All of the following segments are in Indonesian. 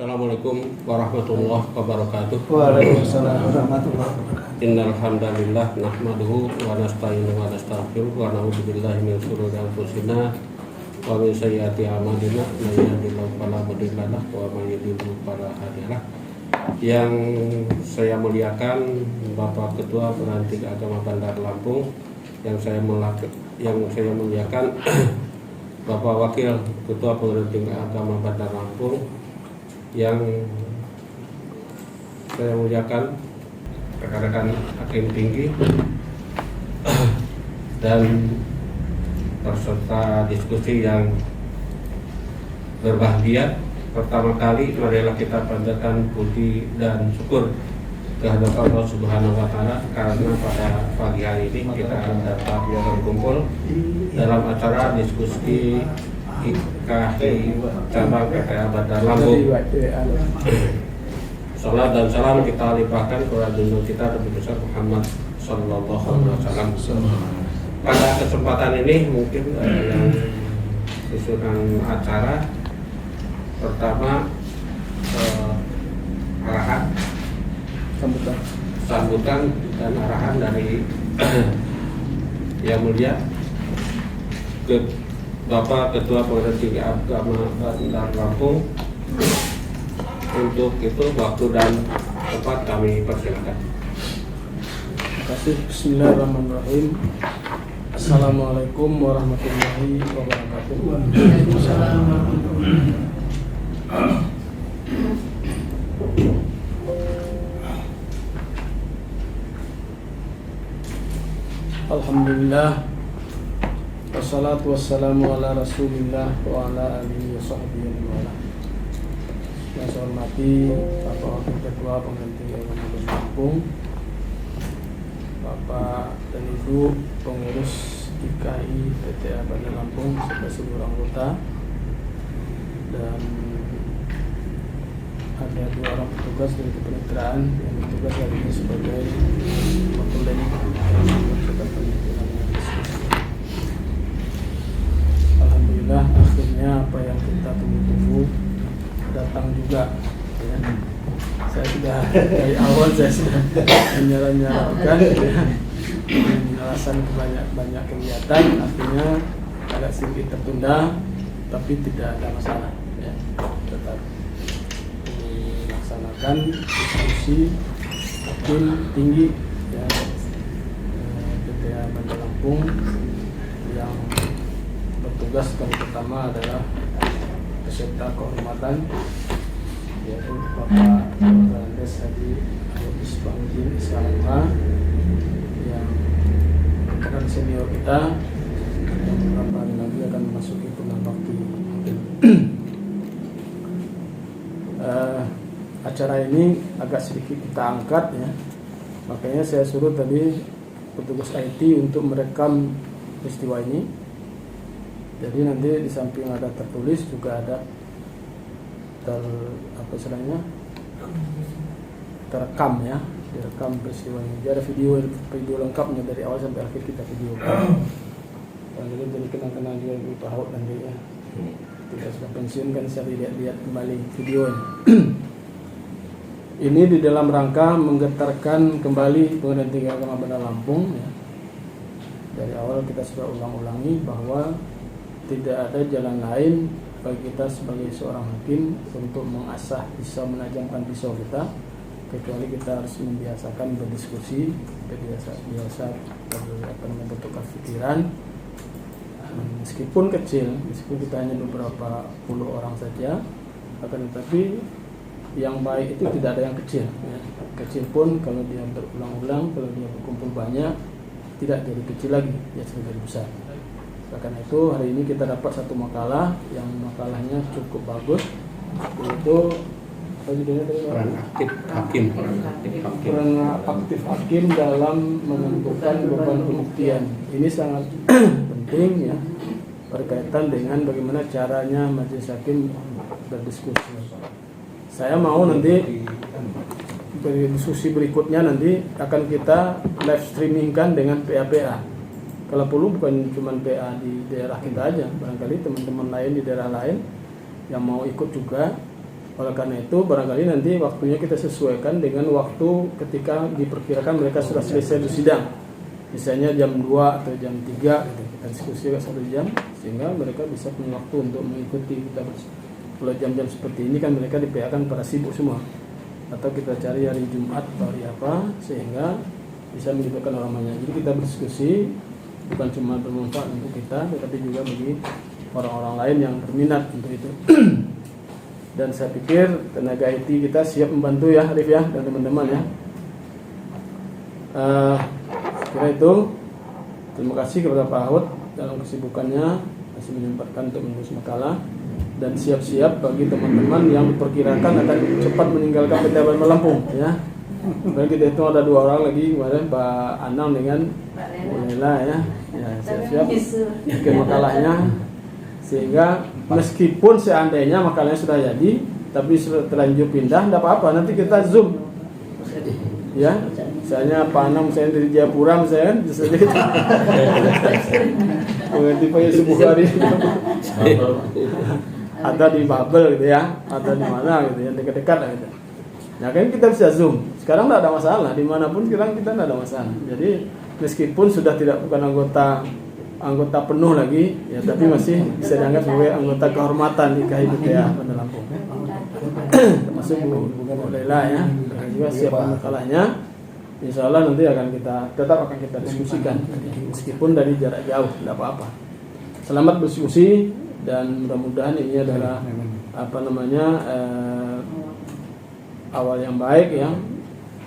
Assalamualaikum warahmatullahi wabarakatuh. Waalaikumsalam warahmatullahi wabarakatuh. Innal hamdalillah nahmaduhu wa nasta'inuhu wa nastaghfiruh wa na'udzu billahi min shururi anfusina wa min sayyiati a'malina may yahdihillahu fala mudilla lahu wa may yudlil fala hadiya lahu. Yang saya muliakan Bapak Ketua Perantik Agama Bandar Lampung, yang saya muliakan Bapak Wakil Ketua Perantik Agama Bandar Lampung, yang saya muliakan rekan-rekan hakim tinggi dan peserta diskusi yang berbahagia. Pertama kali marilah kita panjatkan puji dan syukur kehadirat Allah Subhanahu wa Ta'ala, karena pada pagi hari ini kita dapat berkumpul dalam acara diskusi IKHI cabang PTA Bandar Lampung. Salam dan salam kita limpahkan kepada junjungan kita Nabi besar Muhammad Sallallahu Alaihi Wasallam. Pada kesempatan ini mungkin yang susunan acara pertama arahan sambutan dan arahan dari Yang Mulia Bapak Ketua Pengadilan Tinggi Agama Bandar Lampung. Untuk itu waktu dan tempat kami persilakan. Terima kasih. Bismillahirrahmanirrahim. Assalamualaikum warahmatullahi wabarakatuh. Waalaikumsalam warahmatullahi wabarakatuh. Alhamdulillah, wassalatu wassalamu ala rasulillah wa ala alihi wa sahbihi wa ala. Yang saya hormati Bapak Wakil Ketua Pengadilan Tinggi Agama Bandar Lampung, Bapak dan Ibu pengurus IKHI PTA Bandar Lampung serta seluruh anggota, dan ada 2 orang petugas dari kepanitiaan yang bertugas hari ini sebagai konsulen Alhamdulillah, akhirnya apa yang kita tunggu-tunggu datang juga ya. Saya sudah dari awal sudah menyarankan ya, alasan banyak kegiatan, akhirnya agak sedikit tertunda, tapi tidak ada masalah ya. Tetap dilaksanakan diskusi hakim tinggi ya, PTA Bandar Lampung, yang bertugas kali pertama adalah peserta kehormatan, yaitu Bapak Andes Haji Abdus Bangjin Islamah, yang merupakan senior kita, yang beberapa hari lagi akan memasuki purnabakti. Acara ini agak sedikit kita angkat ya, makanya saya suruh tadi petugas IT untuk merekam peristiwa ini. Jadi nanti di samping ada tertulis juga ada terekam ya, direkam peristiwa ini. Jadi ada video lengkapnya dari awal sampai akhir kita videokan. Dan jadi kenang-kenang juga Ibu Tahu nanti ya. Tidak sudah pensiun kan, saya lihat kembali video ini. Ini di dalam rangka menggetarkan kembali Pengadilan Tinggi Agama Bandar Lampung ya. Dari awal kita sudah ulang-ulangi bahwa tidak ada jalan lain bagi kita sebagai seorang hakim untuk mengasah pisau, menajamkan pisau kita, kecuali kita harus membiasakan berdiskusi, biasa bertukar pikiran. Meskipun kecil, meskipun kita hanya beberapa puluh orang saja, akan tetapi yang baik itu tidak ada yang kecil ya. Kecil pun kalau dia berulang-ulang, kalau dia berkumpul banyak, tidak jadi kecil lagi, dia sudah jadi besar. Karena itu hari ini kita dapat satu makalah yang makalahnya cukup bagus, yaitu Peran aktif hakim dalam menentukan beban pembuktian. Ini sangat penting ya, berkaitan dengan bagaimana caranya majelis hakim berdiskusi. Saya mau nanti diskusi berikutnya nanti akan kita live streamingkan dengan PA-PA. Kalau perlu bukan cuma PA di daerah kita aja, barangkali teman-teman lain di daerah lain yang mau ikut juga Oleh karena itu barangkali nanti waktunya kita sesuaikan dengan waktu ketika diperkirakan mereka sudah selesai sidang. Misalnya jam 2 atau jam 3 gitu. Kita diskusi 1 jam sehingga mereka bisa punya waktu untuk mengikuti kita. Kalau jam-jam seperti ini kan mereka diPA-kan pada sibuk semua. Atau kita cari hari Jumat atau hari apa sehingga bisa melibatkan orang banyak. Jadi kita berdiskusi bukan cuma bermanfaat untuk kita tetapi juga bagi orang-orang lain yang berminat untuk itu. Dan saya pikir tenaga IT kita siap membantu ya Arif ya dan teman-teman ya. Kira itu. Terima kasih kepada Pak Ahud dalam kesibukannya masih menyempatkan untuk menulis makalah dan siap-siap bagi teman-teman yang diperkirakan akan cepat meninggalkan PTH Lampung ya. Dan kita itu ada 2 orang lagi kemarin Pak Anang dengan Bu Lela ya. Ya siap-siap bikin makalahnya sehingga meskipun seandainya makalahnya sudah jadi tapi sudah terlanjur pindah tidak apa-apa nanti kita zoom ya. Misalnya Pak Anang misalnya dari Jayapura misalnya bisa jadi mengerti Pak subuh hari atau di Babel gitu ya atau di mana gitu yang dekat-dekat lah gitu. Nah kan kita bisa zoom sekarang tidak ada masalah dimanapun sekarang kita tidak ada masalah. Jadi meskipun sudah tidak bukan anggota penuh lagi ya tapi masih bisa dianggap sebagai anggota kehormatan di KHBTA Bandar Lampung termasuk Bu Lela ya juga siap makalahnya. Insya Allah nanti tetap akan kita diskusikan meskipun dari jarak jauh tidak apa-apa. Selamat berdiskusi dan mudah-mudahan ini adalah awal yang baik ya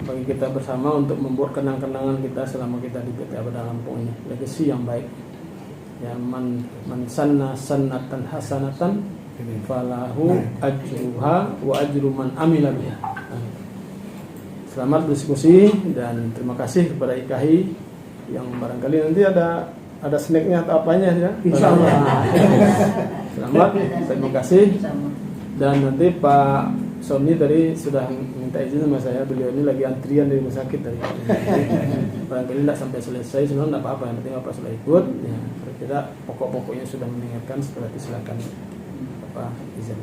bagi kita bersama untuk membuat kenang-kenangan kita selama kita di PTH Bandar Lampung ini. Legasi yang baik. Ya man sanna sannatan hasanatan falahu ajruha wa ajru man amila biha. Selamat berdiskusi dan terima kasih kepada IKHI yang barangkali nanti ada snacknya atau apanya ya. Insyaallah. Selamat, terima kasih. Dan nanti Pak Sony tadi sudah minta izin sama saya, beliau ini lagi antrian dari rumah sakit tadi. Barangkali tidak sampai selesai, sebenarnya tidak apa-apa, yang penting Bapak sudah ikut. Ya, kira-kira pokok-pokoknya sudah mendengarkan, setelah itu silakan Bapak izin.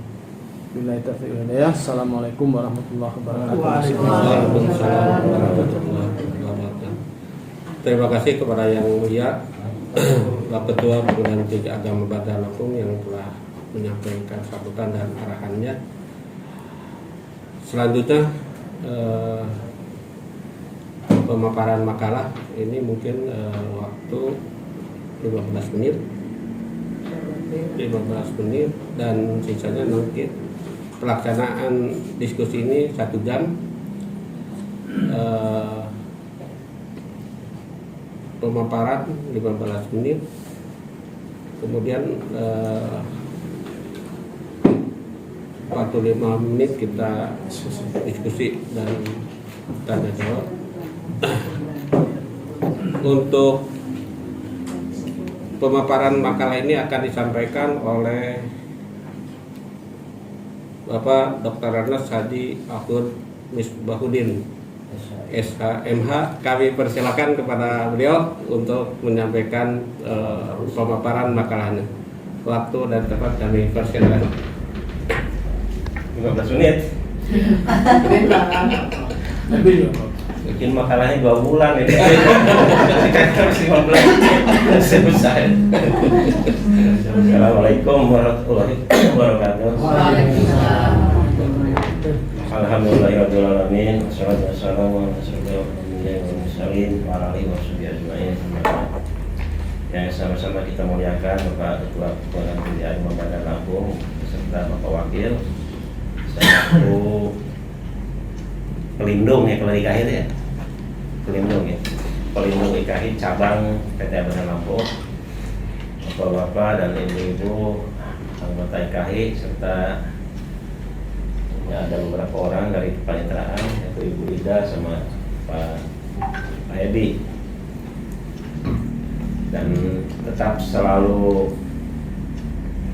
Billahi taufiq wal hidayah. Assalamualaikum warahmatullahi wabarakatuh. Waalaikumsalam warahmatullahi wabarakatuh. Terima kasih kepada Yang Mulia Pak Ketua Perguruan Tinggi Agama Bandar Lampung yang telah menyampaikan sambutan dan arahannya. Selanjutnya pemaparan makalah ini mungkin waktu 15 menit dan sisanya nanti pelaksanaan diskusi ini 1 jam. Pemaparan 15 menit, kemudian waktu 5 menit kita diskusi dan tanya jawab. Untuk pemaparan makalah ini akan disampaikan oleh Bapak Dr. Arnas Haji Ahud Misbahuddin SHMH. Kami persilakan kepada beliau untuk menyampaikan pemaparan makalahnya. Waktu dan tempat kami persilakan. 15 menit. Bikin makalahnya 2 bulan ini. Harus 15 menit. Selesai. Assalamualaikum warahmatullahi wabarakatuh. Alhamdulillahirabbil alamin. Wassalatu wassalamu ala asyrofil anbiya'i wal mursalin wa ala alihi washabihi ajmain. Yang sama-sama kita muliakan Bapak Ketua Perguruan Tinggi Agama Bandar Lampung beserta Bapak Wakil selaku pelindung ya kalau IKHI ya. Pelindung IKHI cabang PTH Bandar Lampung. Bapak-bapak dan ibu-ibu anggota IKHI serta ya, ada beberapa orang dari kepaniteraan yaitu Ibu Ida sama Pak Edi, dan tetap selalu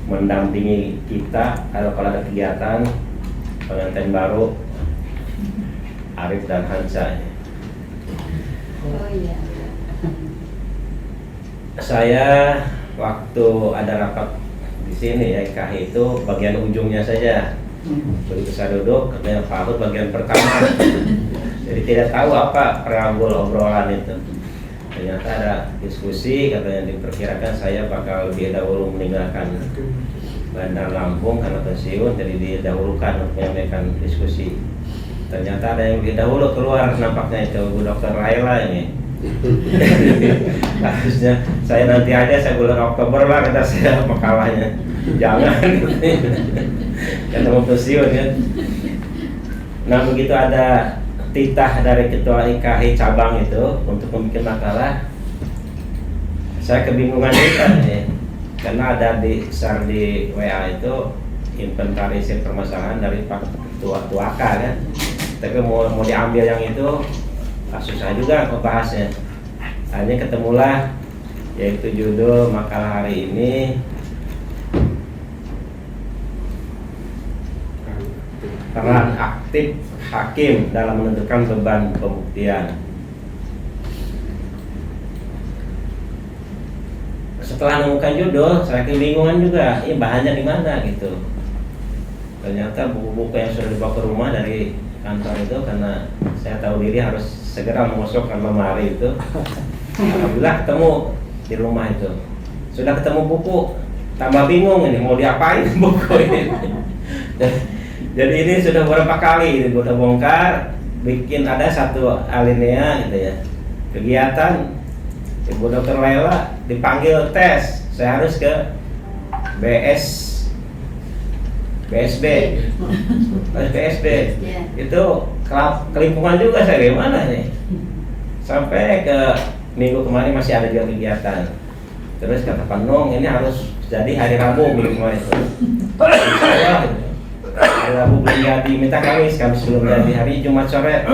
mendampingi kita kalau ada kegiatan pengantin baru Arif dan Hansa. Oh iya. Saya waktu ada rapat di sini ya IKHI itu bagian ujungnya saja. Begitu saya duduk, katanya Pak Ahmad bagian pertama. Jadi tidak tahu apa preambul obrolan itu. Ternyata ada diskusi, katanya diperkirakan saya bakal lebih dahulu meninggalkan Bandar Lampung karena pensiun, jadi didahulukan untuk menyampaikan diskusi. Ternyata ada yang lebih dahulu keluar, nampaknya itu Bu Dr. Laila ini. Harusnya saya nanti aja, saya bulan Oktober lah, kata saya makalahnya. Jangan, kata mau pensiun ya. Nah begitu ada titah dari Ketua IKHI cabang itu untuk membuat makalah, saya kebingungan juga nih, karena ada di WA itu inventarisir permasalahan dari Pak Ketua AK kan. Tapi mau diambil yang itu susah juga membahasnya. Hanya ketemulah, yaitu judul makalah hari ini, peran aktif hakim dalam menentukan beban pembuktian. Setelah menemukan judul, saya kebingungan juga, ini bahannya di mana gitu. Ternyata buku-buku yang sudah dibawa ke rumah dari kantor itu, karena saya tahu diri harus segera mengosokkan lemari itu. Alhamdulillah ketemu di rumah itu. Sudah ketemu buku, tambah bingung ini mau diapain buku ini. Jadi ini sudah beberapa kali ini udah bongkar, bikin ada satu alinea gitu ya. Kegiatan Ibu Dr. Laila dipanggil tes, saya harus ke BSB itu kelimpungan juga saya, gimana nih sampai ke minggu kemarin masih ada juga kegiatan. Terus kata Pak Nong, ini harus jadi hari Rabu minggu kemarin itu. Hari Rabu belum jadi, minta Kamis belum jadi, hari Jumat sore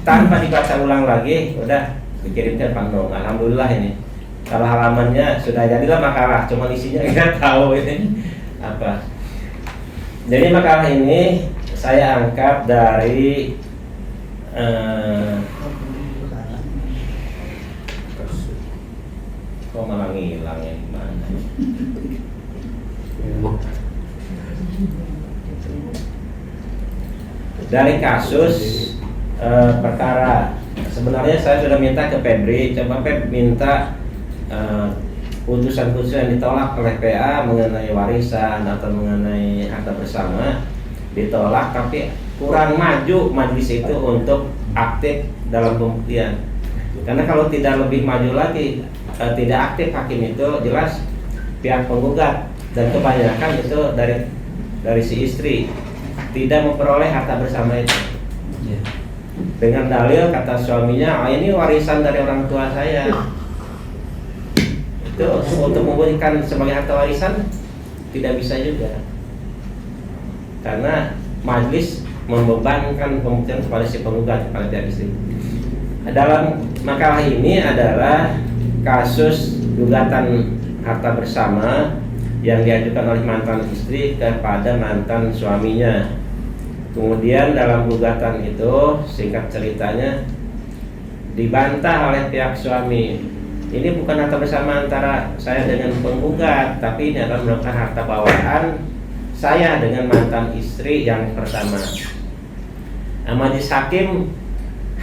tanpa dibaca ulang lagi udah dikirimkan Pak Nong. Alhamdulillah ini kalau halamannya sudah jadilah makalah, cuma isinya nggak tahu ini apa. Jadi makalah ini saya angkat dari kok malah ngilang ya, gimana? Dari kasus perkara, sebenarnya saya sudah minta ke Febri, coba Feb minta putusan-putusan yang ditolak oleh PA mengenai warisan atau mengenai harta bersama ditolak, tapi kurang maju majelis itu untuk aktif dalam pembuktian. Karena kalau tidak lebih maju lagi, tidak aktif hakim itu jelas pihak penggugat, dan kebanyakan itu dari si istri tidak memperoleh harta bersama itu. Dengan dalil kata suaminya, ini warisan dari orang tua saya. Itu untuk memberikan sebagai harta warisan tidak bisa juga, karena majelis membebankan pembuktian kepada si penggugat, kepada pihak istri. Dalam makalah ini adalah kasus gugatan harta bersama yang diajukan oleh mantan istri kepada mantan suaminya. Kemudian dalam gugatan itu, singkat ceritanya, dibantah oleh pihak suami. Ini bukan harta bersama antara saya dengan penggugat, tapi ini adalah merupakan harta bawaan saya dengan mantan istri yang pertama. Majelis hakim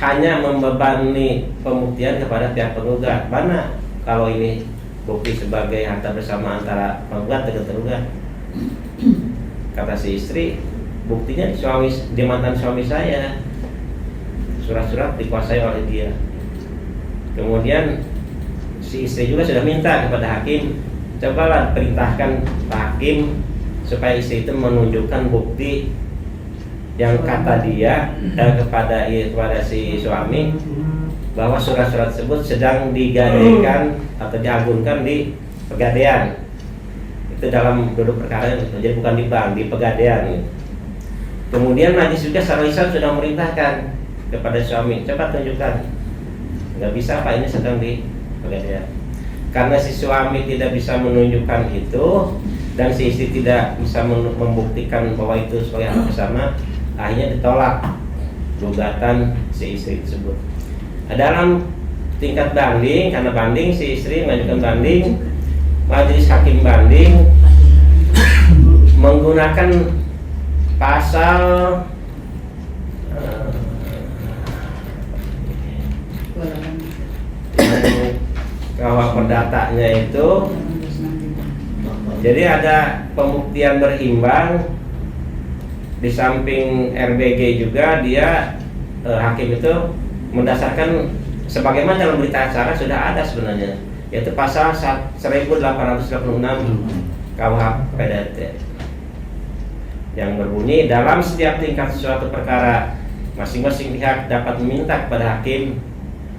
hanya membebani pembuktian kepada pihak penggugat. Mana kalau ini bukti sebagai harta bersama antara penggugat dengan tergugat? Kata si istri, buktinya di mantan suami saya, surat-surat dikuasai oleh dia. Kemudian si istri juga sudah minta kepada hakim, cobalah perintahkan Pak Hakim supaya istri itu menunjukkan bukti yang kata dia kepada si suami bahwa surat-surat tersebut sedang digadaikan atau diagunkan di Pegadaian. Itu dalam duduk perkara, jadi bukan di bank, di Pegadaian. Kemudian majelis juga secara lisan sudah merintahkan kepada suami, coba tunjukkan. Nggak bisa Pak, ini sedang di Pegadaian. Karena si suami tidak bisa menunjukkan itu dan si istri tidak bisa membuktikan bahwa itu sebagai hal bersama, akhirnya ditolak gugatan si istri tersebut. Dalam tingkat banding, karena banding si istri mengajukan banding, majelis hakim banding menggunakan pasal KUH perdatanya itu, jadi ada pembuktian berimbang. Di samping RBG juga dia hakim itu mendasarkan sebagaimana dalam berita acara sudah ada sebenarnya, yaitu pasal 1886 KUH PDT yang berbunyi dalam setiap tingkat suatu perkara masing-masing pihak dapat meminta kepada hakim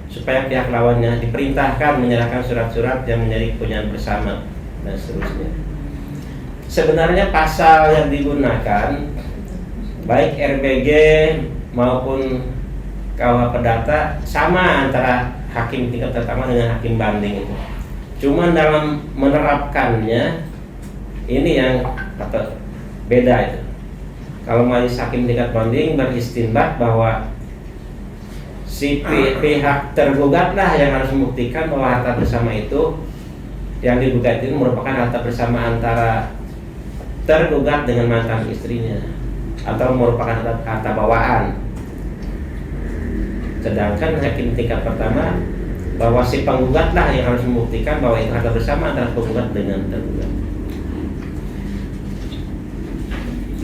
supaya pihak lawannya diperintahkan menyerahkan surat-surat yang menjadi kepunyaan bersama dan seterusnya. Sebenarnya pasal yang digunakan baik RBG maupun KUH Perdata sama antara hakim tingkat pertama dengan hakim banding itu. Cuman dalam menerapkannya ini yang beda itu. Kalau majelis hakim tingkat banding beristinbat bahwa si pihak tergugatlah yang harus membuktikan bahwa harta bersama itu yang digugat itu merupakan harta bersama antara tergugat dengan mantan istrinya atau merupakan harta bawaan. Sedangkan hakim tingkat pertama bahwa si penggugatlah yang harus membuktikan bahwa itu harta bersama antara penggugat dengan tergugat.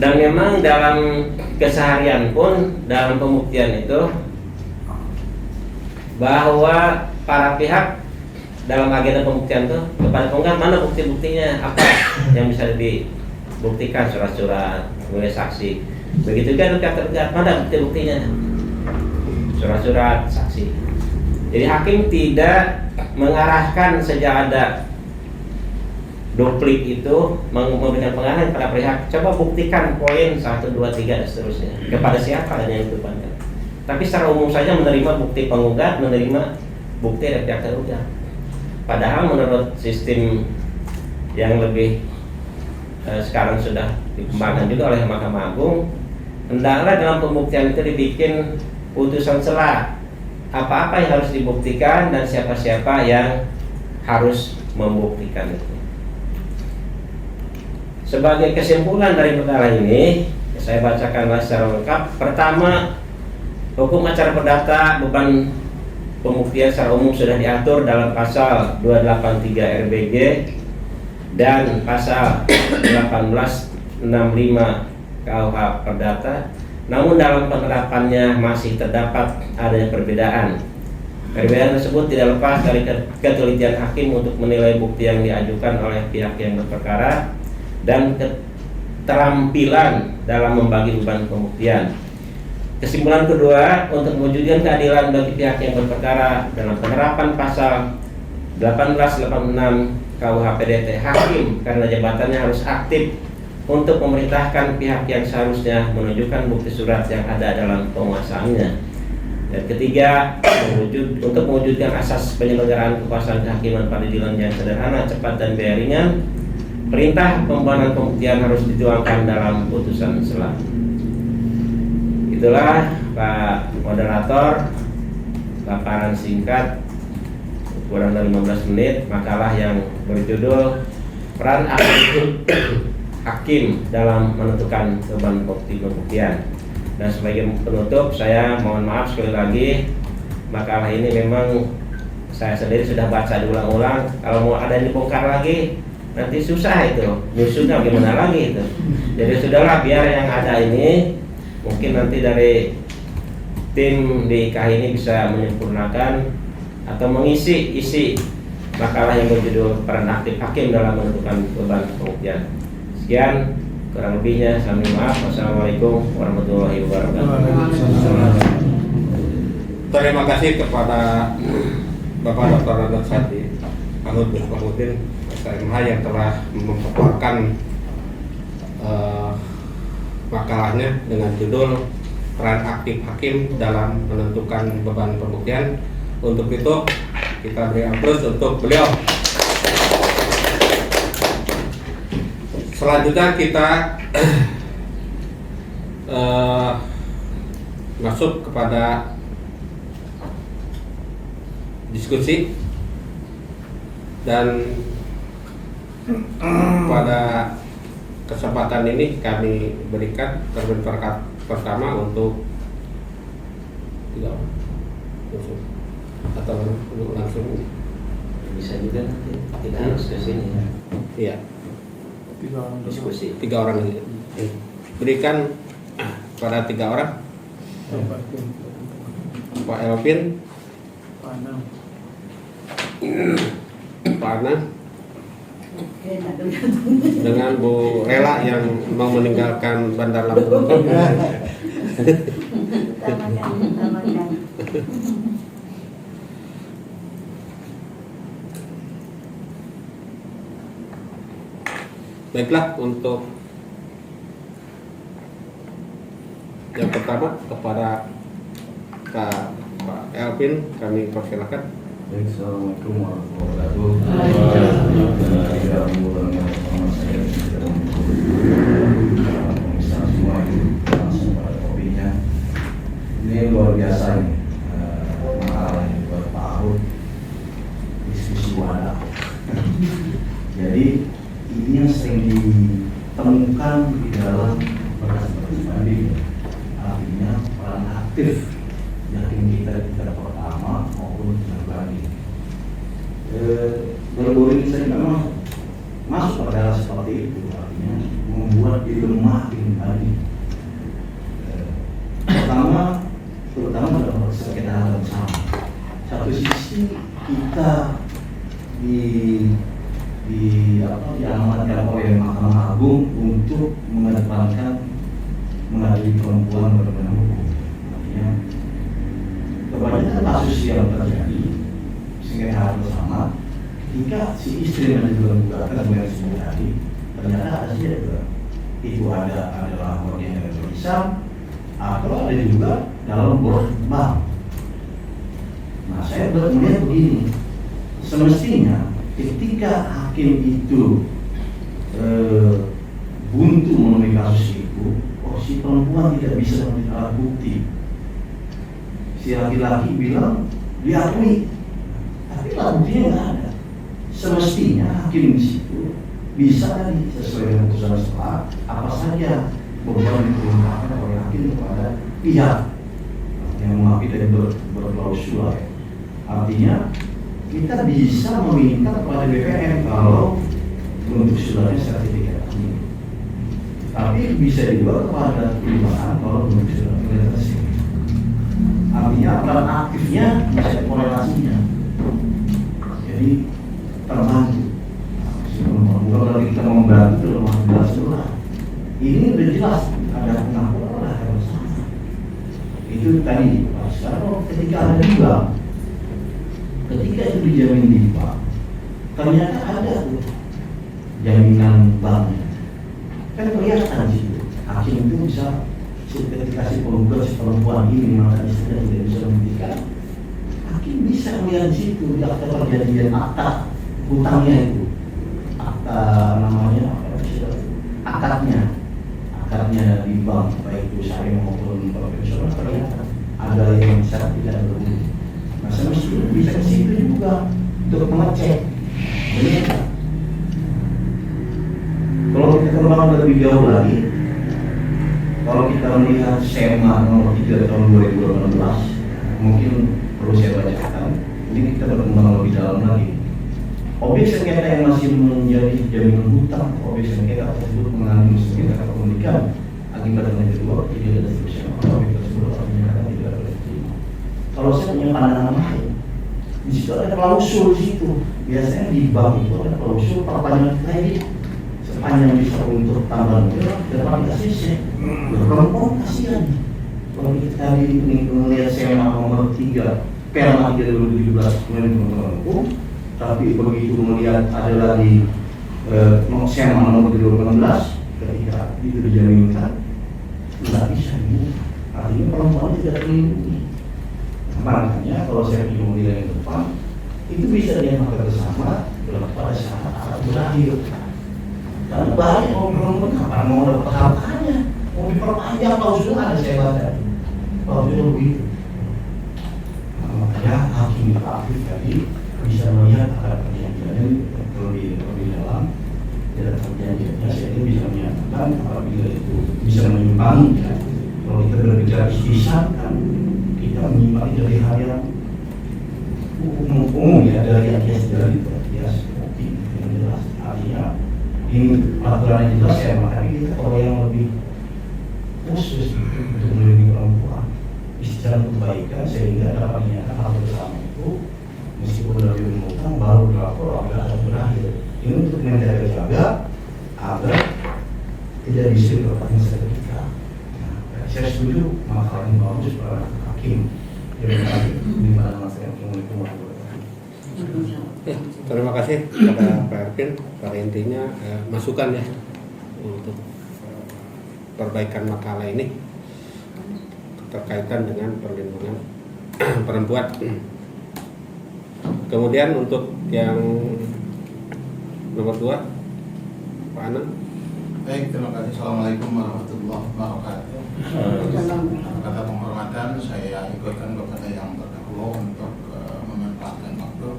Dan memang dalam keseharian pun dalam pembuktian itu bahwa para pihak dalam agenda pembuktian itu kepada penggugat mana bukti-buktinya, apa yang bisa dibuktikan, surat-surat, mulai saksi. Begitu juga pihak tergugat mana bukti-buktinya, surat-surat, saksi. Jadi hakim tidak mengarahkan sejak ada duplik itu memberikan pengarahan pada pihak coba buktikan poin 1, 2, 3 dan seterusnya kepada siapa dan yang ditujukan. Tapi secara umum saja menerima bukti penggugat, menerima bukti dari pihak tergugat. Padahal menurut sistem yang lebih sekarang sudah dikembangkan juga oleh Mahkamah Agung, hendaklah dalam pembuktian itu dibikin putusan sela apa-apa yang harus dibuktikan dan siapa-siapa yang harus membuktikan itu. Sebagai kesimpulan dari perkara ini, saya bacakanlah secara lengkap. Pertama, hukum acara perdata beban pembuktian secara umum sudah diatur dalam pasal 283 RBG dan pasal 1865 KUH Perdata. Namun dalam penerapannya masih terdapat adanya perbedaan. Perbedaan tersebut tidak lepas dari ketelitian hakim untuk menilai bukti yang diajukan oleh pihak yang berperkara dan keterampilan dalam membagi beban pembuktian. Kesimpulan kedua, untuk mewujudkan keadilan bagi pihak yang berperkara dalam penerapan pasal 1886 KUH PDT, hakim karena jabatannya harus aktif untuk memerintahkan pihak yang seharusnya menunjukkan bukti surat yang ada dalam penguasaannya. Dan ketiga, untuk mewujudkan asas penyelenggaraan kekuasaan kehakiman peradilan yang sederhana, cepat dan biaya ringan, perintah pembuatan pembuktian harus dituangkan dalam putusan sela. Itulah Pak Moderator, paparan singkat kurang dari 15 menit makalah yang berjudul peran hakim dalam menentukan beban pembuktian. Dan sebagai penutup, saya mohon maaf sekali lagi, makalah ini memang saya sendiri sudah baca diulang-ulang. Kalau mau ada yang dibongkar lagi nanti susah itu, nyusunnya gimana lagi itu. Jadi sudahlah, biar yang ada ini mungkin nanti dari tim di IKH ini bisa menyempurnakan atau mengisi makalah yang berjudul peran aktif hakim dalam menentukan beban pembuktian. Sekian, kurang lebihnya saya mohon maaf. Wassalamualaikum warahmatullahi wabarakatuh. Terima kasih kepada Bapak Dr. Radot Sati Anut Bismahudin SMH yang telah memaparkan makalahnya dengan judul peran aktif hakim dalam menentukan beban pembuktian. Untuk itu kita beri aplaus untuk beliau. Selanjutnya kita masuk kepada diskusi dan pada kesempatan ini kami berikan terlebih pertama untuk 3 orang langsung atau langsung Bisa juga nanti kita harus ke sini ya. iya 3 orang dulu. Diskusi. 3 orang ini berikan pada 3 orang Pak Kim, Pak Elvin, Pak Anang. Pak Anang Enak dong. dengan Bu Rela yang mau meninggalkan Bandar Lampung. Utamakan. Baiklah, untuk yang pertama kepada Pak Elvin kami persilakan. Baik, Assalamualaikum warahmatullahi wabarakatuh. Tidak mengurangi sama saya tidak pemirsa semua itu langsung pada kopinya. Ini luar biasa ini makalah yang berpaut diskusi wadah. Jadi ini yang sering ditemukan di dalam berkas-berkas banding, artinya peran aktif yakin kita tidak pertama maupun yang banding. Baru-baru ini saya memang masuk pada seperti itu, artinya membuat dilema banding. Pertama, terutama dalam sengketa bersama. Satu sisi kita diamanatkan oleh Mahkamah Agung untuk mengedepankan mengadili perempuan berkenan hukum. Artinya kebanyakan kasus yang terjadi sengketa bersama ketika si istri mengajukan gugatan dengan disebut tadi ternyata ada juga itu adalah bagian dari tulisan atau ada juga dalam bank. Nah, saya melihat begini, semestinya ketika hakim itu buntu memenuhi kasus itu, si perempuan tidak bisa memberikan alat bukti. Si laki-laki bilang diakui, tapi alat buktinya nggak ada. Semestinya hakim di situ bisa tadi sesuai dengan putusan setelah apa saja beban yang diperintahkan oleh hakim kepada pihak yang mengakui dan berklausul. Artinya kita bisa meminta kepada BPN kalau untuk suratnya sertifikat ini. Tapi bisa juga kepada perumahan kalau untuk suratnya sertifikat. Artinya peran aktifnya bisa korelasinya. Jadi terbantu. Bukan berarti kita membantu dalam jelas sebelah. Ini udah jelas ada pengakuan lah harus sama. Itu tadi. Sekarang ketika ada di bank, ketika itu dijamin di bank, ternyata ada tuh jaminan banknya. Kan kelihatan di situ. Hakim itu bisa ketika si penggugat si perempuan ini maka istrinya tidak bisa membuktikan. Hakim bisa melihat di situ di akta perjanjian akta hutangnya itu, akta namanya akadnya di bank baik itu syariah maupun konvensional terlihat ada yang bisa tidak berbunyi. Nah, semestinya bisa ke situ juga untuk mengecek. Kalau kita kembang lebih jauh lagi, kalau kita melihat SEMA nomor 3 tahun 2018, mungkin perlu saya bacakan. Ini kita berkembang lebih dalam lagi. Objek sengketa yang masih menjadi jaminan hutang, objek sengketa tersebut mengandung sengketa kepemilikan akibat dengan kedua tidak ada seterusnya objek tersebut ternyata tidak boleh diterima. Kalau saya punya pandangan lain, di situ ada klausul di situ. Biasanya di bank itu ada klausul perpanjangan kredit sepanjang bisa untuk tambahan dapat kasih. Perempuan kasihan. Kalau kita tadi melihat SEMA nomor 3 Perma 2017 kemudian hukum. Tapi begitu melihat ada lagi SEMA nomor 2018 ketika itu dijaminkan tidak bisa ini, artinya perempuan tidak terlindungi. Makanya kalau saya bingung yang depan itu bisa diamankan bersama pada saat akan berakhir. Dan banyak orang perempuan kapan mau dapat hartanya, mau diperpanjang klausul ada saya baca klausul begitu. Makanya hakim itu aktif tadi bisa melihat ada perjanjiannya lebih dalam, dan perjanjiannya saya itu bisa menyatakan apabila itu bisa menyimpangi ya. Kalau kita berbicara istisna kan kita menyimpangi dari hal yang umum ya, dari kias kopi yang jelas, artinya ini peraturan yang jelas ya, makanya kita kalau yang lebih khusus untuk melindungi perempuan secara kebaikan sehingga dapat menyatakan hal bersama itu meskipun lebih mengutang baru berlaku apabila akan berakhir. Ini untuk menjaga agar tidak bisa dilakukan seketika. Nah, saya setuju masalah ini bagus para hakim. Terima kasih. Ya, terima kasih kepada Pak Ervin. Pada intinya masukan ya untuk perbaikan makalah ini terkaitan dengan perlindungan perempuan. Kemudian untuk yang nomor 2, Pak Anang. Baik, terima kasih. Assalamualaikum warahmatullahi wabarakatuh. Kata penghormatan, saya ikutkan kepada yang terdahulu untuk memanfaatkan waktu.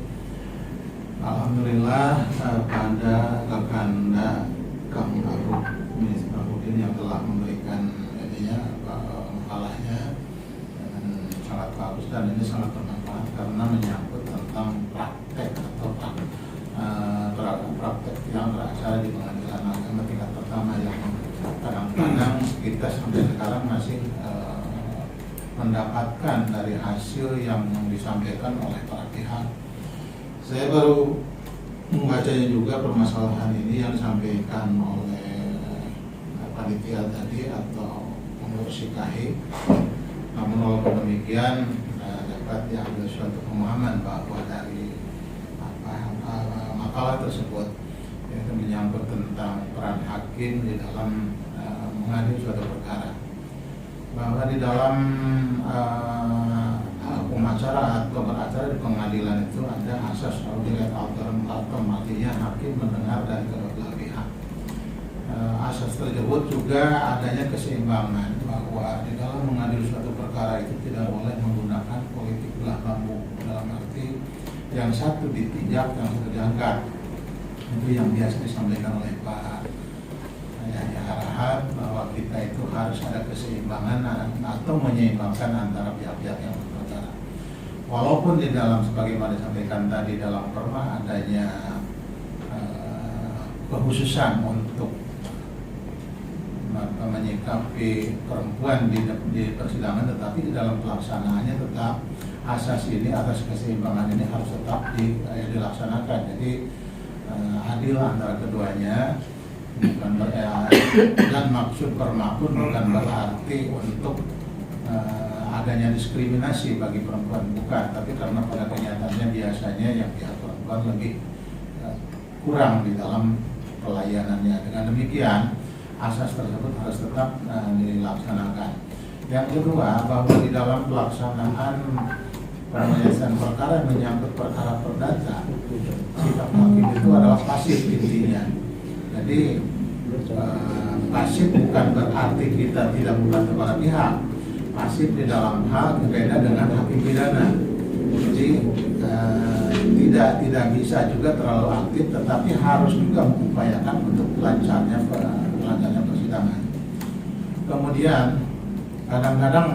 Alhamdulillah pada Kakanda Kang Aruf Minister Arufin yang telah memberikan makalahnya dengan sangat bagus, dan ini sangat bermanfaat karena menyangkut tentang praktek atau praktek yang berasal di pengadilan agama tingkat pertama yang kadang-kadang kita sampai sekarang masih mendapatkan dari hasil yang disampaikan oleh para pihak. Saya baru membacanya juga permasalahan ini yang disampaikan oleh panitia tadi atau pengurus IKAHI. Namun walaupun demikian dapat diambil suatu pemahaman bahwa dari makalah tersebut yaitu menyangkut tentang peran hakim di dalam mengadili suatu perkara, bahwa di dalam hukum acara atau beracara di pengadilan itu ada asas audiat alteram, artinya hakim mendengar dari kedua belah pihak. Asas tersebut juga adanya keseimbangan, bahwa di dalam mengadili suatu perkara itu tidak boleh menggunakan politik belah bambu, dalam arti yang satu dipijak, yang satu diangkat. Itu yang biasa disampaikan oleh Pak Yahya Harahap, bahwa kita itu harus ada keseimbangan atau menyeimbangkan antara pihak-pihak yang berperkara. Walaupun di dalam sebagaimana disampaikan tadi dalam perma adanya kekhususan untuk menyikapi perempuan di persidangan, tetapi di dalam pelaksanaannya tetap asas ini, atas keseimbangan ini harus tetap dilaksanakan. Jadi adil antara keduanya, bukan dan maksud perma pun bukan berarti untuk adanya diskriminasi bagi perempuan, bukan, tapi karena pada kenyataannya biasanya yang pihak perempuan lebih kurang di dalam pelayanannya. Dengan demikian asas tersebut harus tetap dilaksanakan. Yang kedua, bahwa di dalam pelaksanaan penyelesaian perkara yang menyangkut perkara perdata, sikap hakim itu adalah pasif intinya. Jadi pasif bukan berarti kita tidak bukan kepada pihak. Pasif di dalam hal berbeda dengan hakim pidana. Jadi tidak bisa juga terlalu aktif, tetapi harus juga mengupayakan untuk lancarnya persidangan. Kemudian kadang-kadang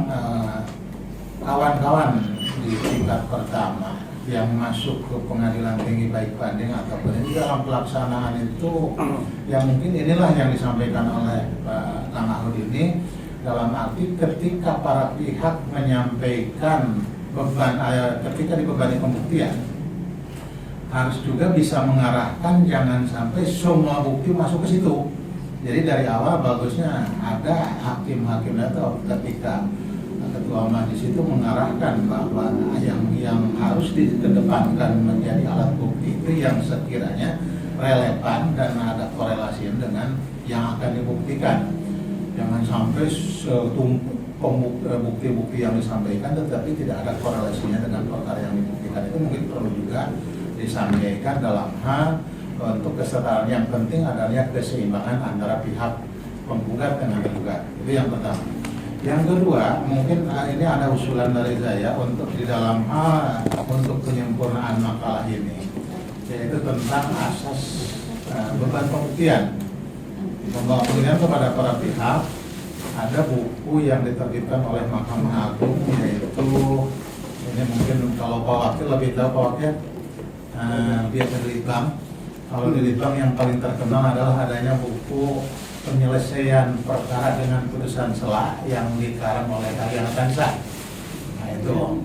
kawan-kawan di tingkat pertama yang masuk ke pengadilan tinggi baik banding ataupun ini dalam pelaksanaan itu yang mungkin inilah yang disampaikan oleh Pak Kang Ahud ini, dalam arti ketika para pihak menyampaikan beban, ketika dibebani pembuktian harus juga bisa mengarahkan, jangan sampai semua bukti masuk ke situ. Jadi dari awal bagusnya ada hakim-hakim atau ketika ketua majelis itu mengarahkan bahwa yang harus dikedepankan menjadi alat bukti itu yang sekiranya relevan dan ada korelasi dengan yang akan dibuktikan. Jangan sampai setumpuk bukti-bukti yang disampaikan tetapi tidak ada korelasinya dengan perkara yang dibuktikan. Itu mungkin perlu juga disampaikan dalam hal untuk kesetaraan. Yang penting adalah keseimbangan antara pihak penggugat dengan tergugat. Itu yang pertama. Yang kedua, mungkin ini ada usulan dari saya untuk di dalam hal untuk penyempurnaan makalah ini, yaitu tentang asas beban pembuktian. membawa pengalihan kepada para pihak. Ada buku yang diterbitkan oleh Mahkamah Agung, yaitu ini mungkin kalau Pak Wakil lebih tahu, Pak Wakil biasa di Litbang. Kalau di Litbang yang paling terkenal adalah adanya buku penyelesaian perkara dengan putusan sela yang dikarang oleh Eliana Tansa. Nah itu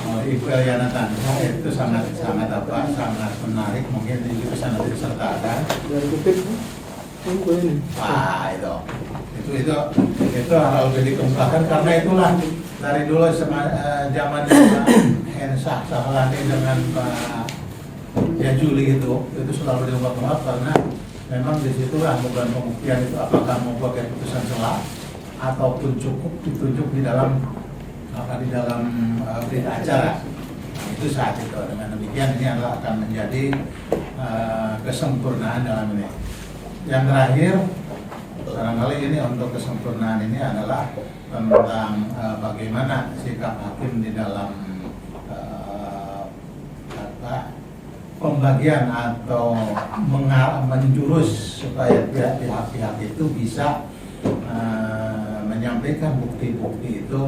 Ibu Eliana Tansa itu sangat menarik, mungkin ini bisa nanti disertakan. Dari kutip buku ini. Wah itu hal lebih dikemukakan, karena itulah dari dulu zaman Hensah Sahlani dengan Pak Juli itu selalu diungkap-ungkap, karena memang disitulah beban pembuktian itu apakah mau pakai putusan sela ataupun cukup ditunjuk di dalam berita acara. Nah, itu saat itu. Dengan demikian ini adalah akan menjadi kesempurnaan dalam ini. Yang terakhir, barangkali ini untuk kesempurnaan ini adalah tentang bagaimana sikap hakim di dalam pembagian atau menjurus supaya pihak-pihak itu bisa menyampaikan bukti-bukti itu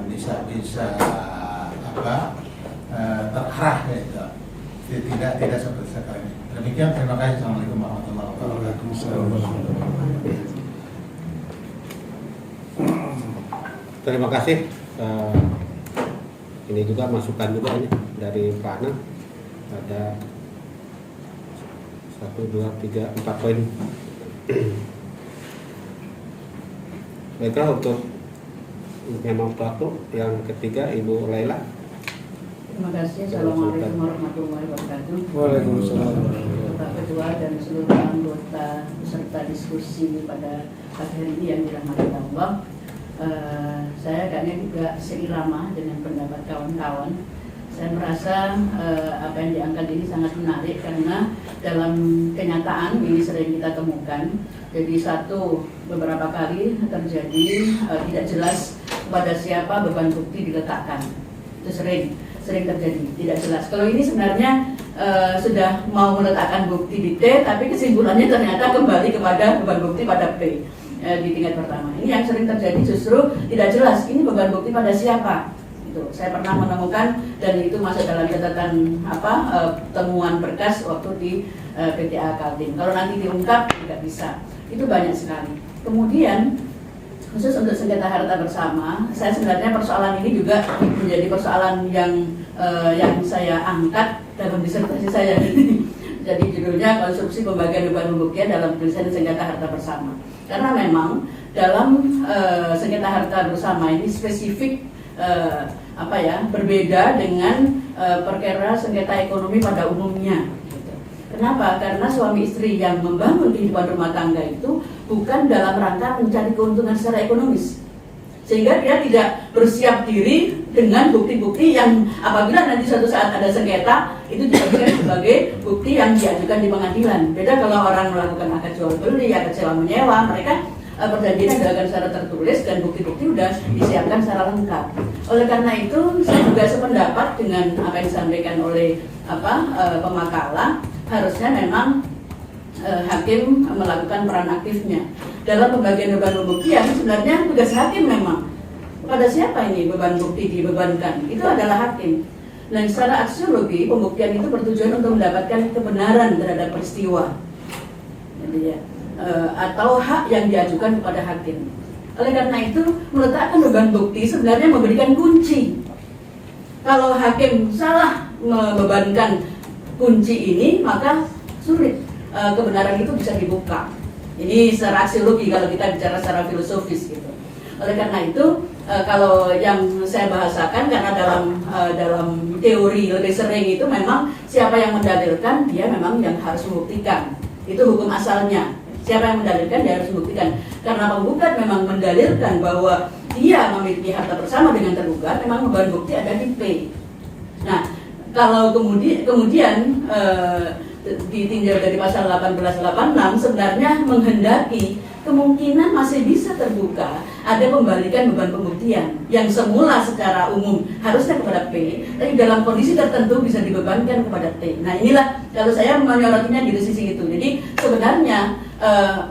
bisa terarah gitu. Tidak seperti sekarang ini. Demikian, terima kasih. Assalamualaikum warahmatullahi wabarakatuh. Terima kasih. Ini juga masukan juga ini dari Pak Anang. Ada 1, 2, 3, 4 poin. Baiklah, untuk memang pelaku yang ketiga Ibu Laila. Terima kasih. Assalamualaikum warahmatullahi wabarakatuh. Waalaikumsalam. Bapak Ketua dan seluruh anggota peserta diskusi pada pagi hari ini yang dirahmati Allah. Saya agaknya juga seirama dengan pendapat kawan-kawan. Saya merasa apa yang diangkat ini sangat menarik, karena dalam kenyataan ini sering kita temukan. Jadi beberapa kali terjadi tidak jelas kepada siapa beban bukti diletakkan. Itu sering terjadi, tidak jelas. Kalau ini sebenarnya sudah mau meletakkan bukti di T, tapi kesimpulannya ternyata kembali kepada beban bukti pada P di tingkat pertama. Ini yang sering terjadi, justru tidak jelas ini beban bukti pada siapa. Saya pernah menemukan, dan itu masuk dalam catatan temuan berkas waktu di PTA Kaltim. Kalau nanti diungkap tidak bisa. Itu banyak sekali. Kemudian khusus untuk sengketa harta bersama, saya sebenarnya persoalan ini juga menjadi persoalan yang saya angkat dalam disertasi saya. Jadi judulnya konstruksi pembagian beban pembuktian dalam penyelesaian sengketa harta bersama. Karena memang dalam sengketa harta bersama ini spesifik berbeda dengan perkara sengketa ekonomi pada umumnya. Kenapa? Karena suami istri yang membangun kehidupan rumah tangga itu bukan dalam rangka mencari keuntungan secara ekonomis, sehingga dia tidak bersiap diri dengan bukti-bukti yang apabila nanti suatu saat ada sengketa itu dijadikan sebagai bukti yang diajukan di pengadilan. Beda kalau orang melakukan akad jual beli, akad sewa menyewa, mereka perjanjian dilakukan secara tertulis dan bukti-bukti sudah disiapkan secara lengkap. Oleh karena itu saya juga sependapat dengan apa yang disampaikan oleh pemakalah. Harusnya memang hakim melakukan peran aktifnya dalam pembagian beban pembuktian. Sebenarnya tugas hakim memang pada siapa ini beban bukti dibebankan, itu adalah hakim. Dan secara aksiologi pembuktian itu bertujuan untuk mendapatkan kebenaran terhadap peristiwa, jadi atau hak yang diajukan kepada hakim. Oleh karena itu meletakkan beban bukti sebenarnya memberikan kunci. Kalau hakim salah membebankan kunci ini, maka sulit kebenaran itu bisa dibuka. Ini secara aksiologi kalau kita bicara secara filosofis gitu. Oleh karena itu kalau yang saya bahasakan, karena dalam teori lebih sering itu memang siapa yang mendalilkan dia memang yang harus membuktikan. Itu hukum asalnya. Siapa yang mendalilkan dia harus membuktikan. Karena penggugat memang mendalilkan bahwa dia memiliki harta bersama dengan tergugat, memang beban bukti ada di P. Nah, kalau kemudian ditinjau dari pasal 1886 sebenarnya menghendaki kemungkinan masih bisa terbuka ada pembalikan beban pembuktian yang semula secara umum harusnya kepada P, tapi dalam kondisi tertentu bisa dibebankan kepada T. Nah inilah kalau saya menyorotinya di sisi itu. Jadi sebenarnya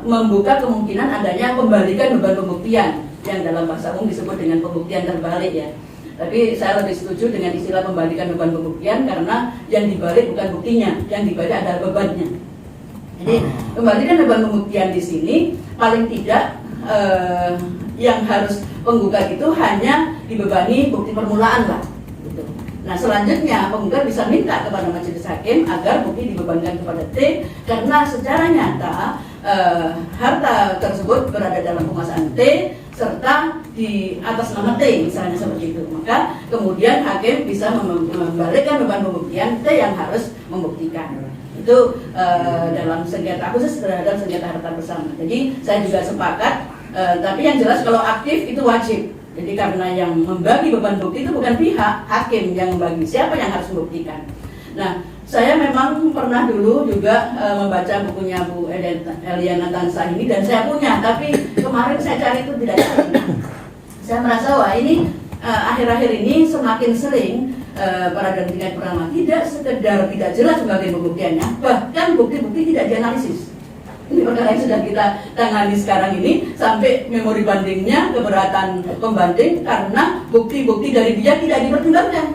membuka kemungkinan adanya pembalikan beban pembuktian yang dalam bahasa umum disebut dengan pembuktian terbalik ya. Tapi saya lebih setuju dengan istilah pembalikan beban pembuktian karena yang dibalik bukan buktinya, yang dibalik adalah bebannya. Jadi pembalikan beban pembuktian di sini paling tidak yang harus penggugat itu hanya dibebani bukti permulaan lah. Gitu. Nah selanjutnya penggugat bisa minta kepada majelis hakim agar bukti dibebankan kepada T karena secara nyata harta tersebut berada dalam penguasaan T serta di atas nama T misalnya seperti itu. Maka kemudian hakim bisa membalikkan beban pembuktian T yang harus membuktikan. Itu dalam sengketa khusus terhadap sengketa harta bersama. Jadi saya juga sepakat, tapi yang jelas kalau aktif itu wajib. Jadi karena yang membagi beban bukti itu bukan pihak hakim yang membagi, siapa yang harus membuktikan. Nah, saya memang pernah dulu juga membaca bukunya Bu Eliana Tansa ini dan saya punya, tapi kemarin saya cari itu tidak ada. Saya merasa wah ini akhir-akhir ini semakin sering peradilan tingkat pertama tidak sekedar tidak jelas sebagai pembuktiannya, bahkan bukti-bukti tidak dianalisis. Ini perkara yang sudah kita tangani sekarang ini sampai memori bandingnya keberatan pembanding karena bukti-bukti dari dia tidak dipertimbangkan,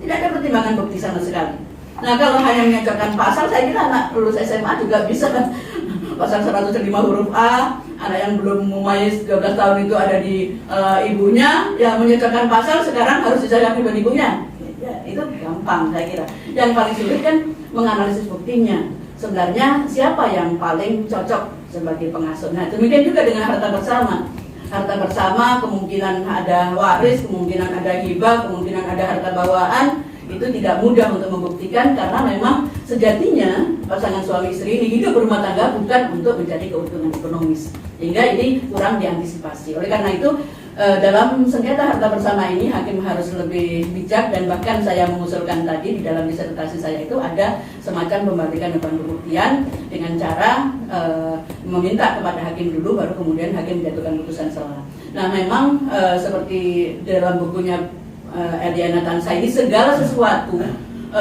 tidak ada pertimbangan bukti sama sekali. Nah kalau hanya menyocokkan pasal, saya kira anak lulus SMA juga bisa kan pasal 105 huruf A, anak yang belum mumayyiz 12 tahun itu ada di ibunya, ya menyocokkan pasal sekarang harus disayangkan dengan ibunya. Ya, itu gampang saya kira. Yang paling sulit kan menganalisis buktinya. Sebenarnya siapa yang paling cocok sebagai pengasuh. Nah demikian juga dengan harta bersama. Harta bersama kemungkinan ada waris, kemungkinan ada hibah, kemungkinan ada harta bawaan. Itu tidak mudah untuk membuktikan karena memang sejatinya pasangan suami istri ini hidup berumah tangga bukan untuk mencari keuntungan ekonomis. Sehingga ini kurang diantisipasi. Oleh karena itu dalam sengketa harta bersama ini hakim harus lebih bijak dan bahkan saya mengusulkan tadi di dalam disertasi saya itu ada semacam pembalikan beban pembuktian dengan cara meminta kepada hakim dulu baru kemudian hakim menjatuhkan putusan selah. Nah memang seperti dalam bukunya Eliana Tansa ini segala sesuatu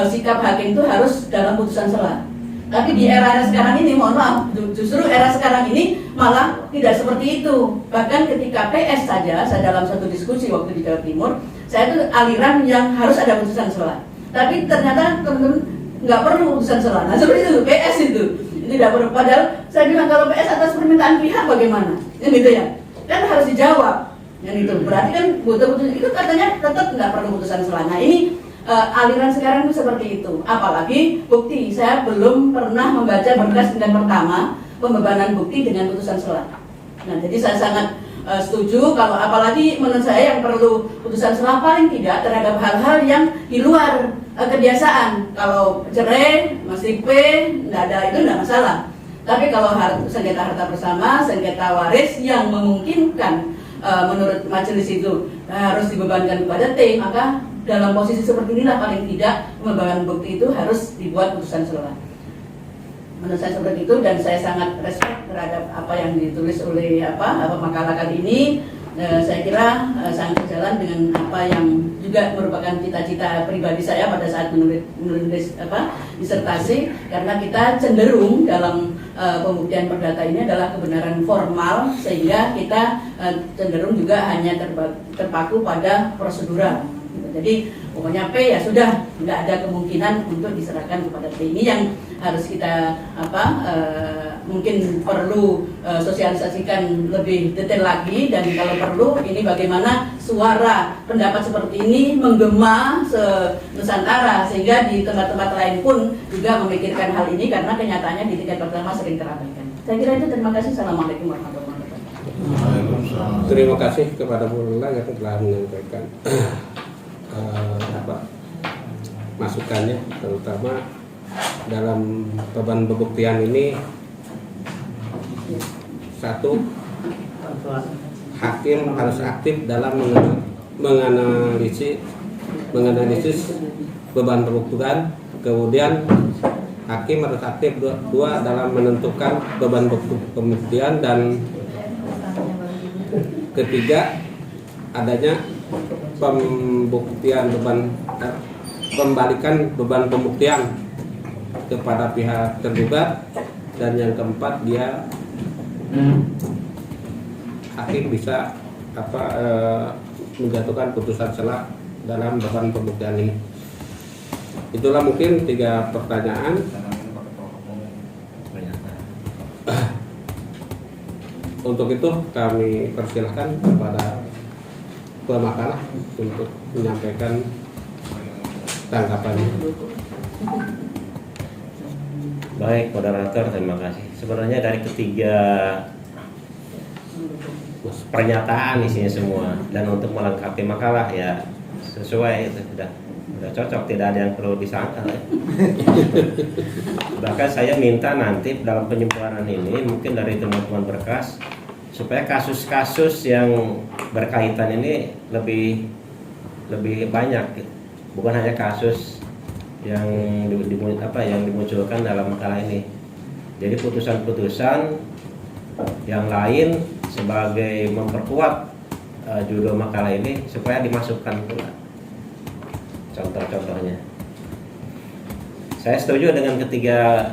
sikap hakim itu harus dalam putusan selah. Tapi di era sekarang ini, mohon maaf, justru era sekarang ini malah tidak seperti itu. Bahkan ketika PS saja, saya dalam satu diskusi waktu di Jawa Timur, saya itu aliran yang harus ada putusan selah. Tapi ternyata teman-teman nggak perlu putusan selah. Nah seperti itu, PS itu tidak perlu. Padahal saya bilang kalau PS atas permintaan pihak bagaimana? Yang gitu ya, kan harus dijawab. Yang itu berarti kan butuh-butuh itu katanya tetap nggak perlu putusan selah. Nah ini aliran sekarang itu seperti itu. Apalagi bukti, saya belum pernah membaca berkas tingkat pertama pembebanan bukti dengan putusan selah. Nah jadi saya sangat setuju kalau apalagi menurut saya yang perlu putusan selah paling tidak terhadap hal-hal yang di luar kebiasaan. Kalau cerai masih P, nggak ada itu nggak masalah. Tapi kalau sengketa harta bersama, sengketa waris yang memungkinkan menurut majelis itu harus dibebankan kepada T, maka dalam posisi seperti inilah paling tidak pembebanan bukti itu harus dibuat putusan selah. Menurut saya seperti itu dan saya sangat respect terhadap apa yang ditulis oleh makalah kali ini. Saya kira sangat sejalan dengan apa yang juga merupakan cita-cita pribadi saya pada saat menulis disertasi karena kita cenderung dalam pembuktian perdata ini adalah kebenaran formal sehingga kita cenderung juga hanya terpaku pada prosedural. Jadi pokoknya P ya sudah, nggak ada kemungkinan untuk diserahkan kepada T. Ini yang harus kita mungkin perlu sosialisasikan lebih detail lagi dan kalau perlu ini bagaimana suara pendapat seperti ini menggema se-Nusantara sehingga di tempat-tempat lain pun juga memikirkan hal ini karena kenyataannya di tingkat pertama sering terabaikan. Saya kira itu, terima kasih. Assalamualaikum warahmatullahi wabarakatuh. Terima kasih kepada Bu Lula yang telah menyampaikan masukannya, terutama dalam beban pembuktian ini. Satu, hakim harus aktif dalam menganalisis beban pembuktian. Kemudian hakim harus aktif dua dalam menentukan beban pembuktian dan ketiga adanya pembalikan beban pembuktian kepada pihak tergugat dan yang keempat dia hakim bisa menjatuhkan putusan sela dalam beban pembuktian ini. Itulah mungkin 3 pertanyaan. Untuk itu kami persilahkan kepada ketua makalah untuk menyampaikan tanggapannya. Baik, moderator, terima kasih. Sebenarnya dari ketiga pernyataan isinya semua, dan untuk melengkapi makalah ya sesuai, itu sudah cocok, tidak ada yang perlu disangkal ya. Bahkan saya minta nanti dalam penyempurnaan ini mungkin dari teman-teman berkas supaya kasus-kasus yang berkaitan ini lebih banyak gitu. Bukan hanya kasus yang dimunculkan dalam makalah ini. Jadi putusan-putusan yang lain sebagai memperkuat judul makalah ini supaya dimasukkan pula contoh-contohnya. Saya setuju dengan ketiga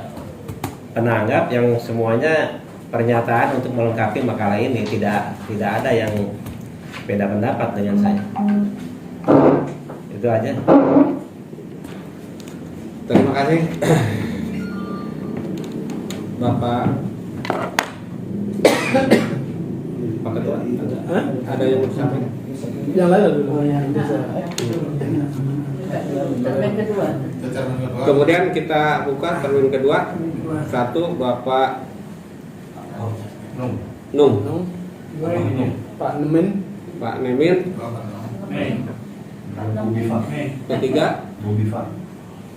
penanggap yang semuanya pernyataan untuk melengkapi makalah ini, tidak ada yang beda pendapat dengan saya. Itu aja. Terima kasih Bapak Ketua. Ada yang mau disampaikan? Yang lain dulu. Termin kedua. Kemudian kita buka termin kedua. 1 Bapak Nung, Pak Nemin, Pak Nemin. Ketiga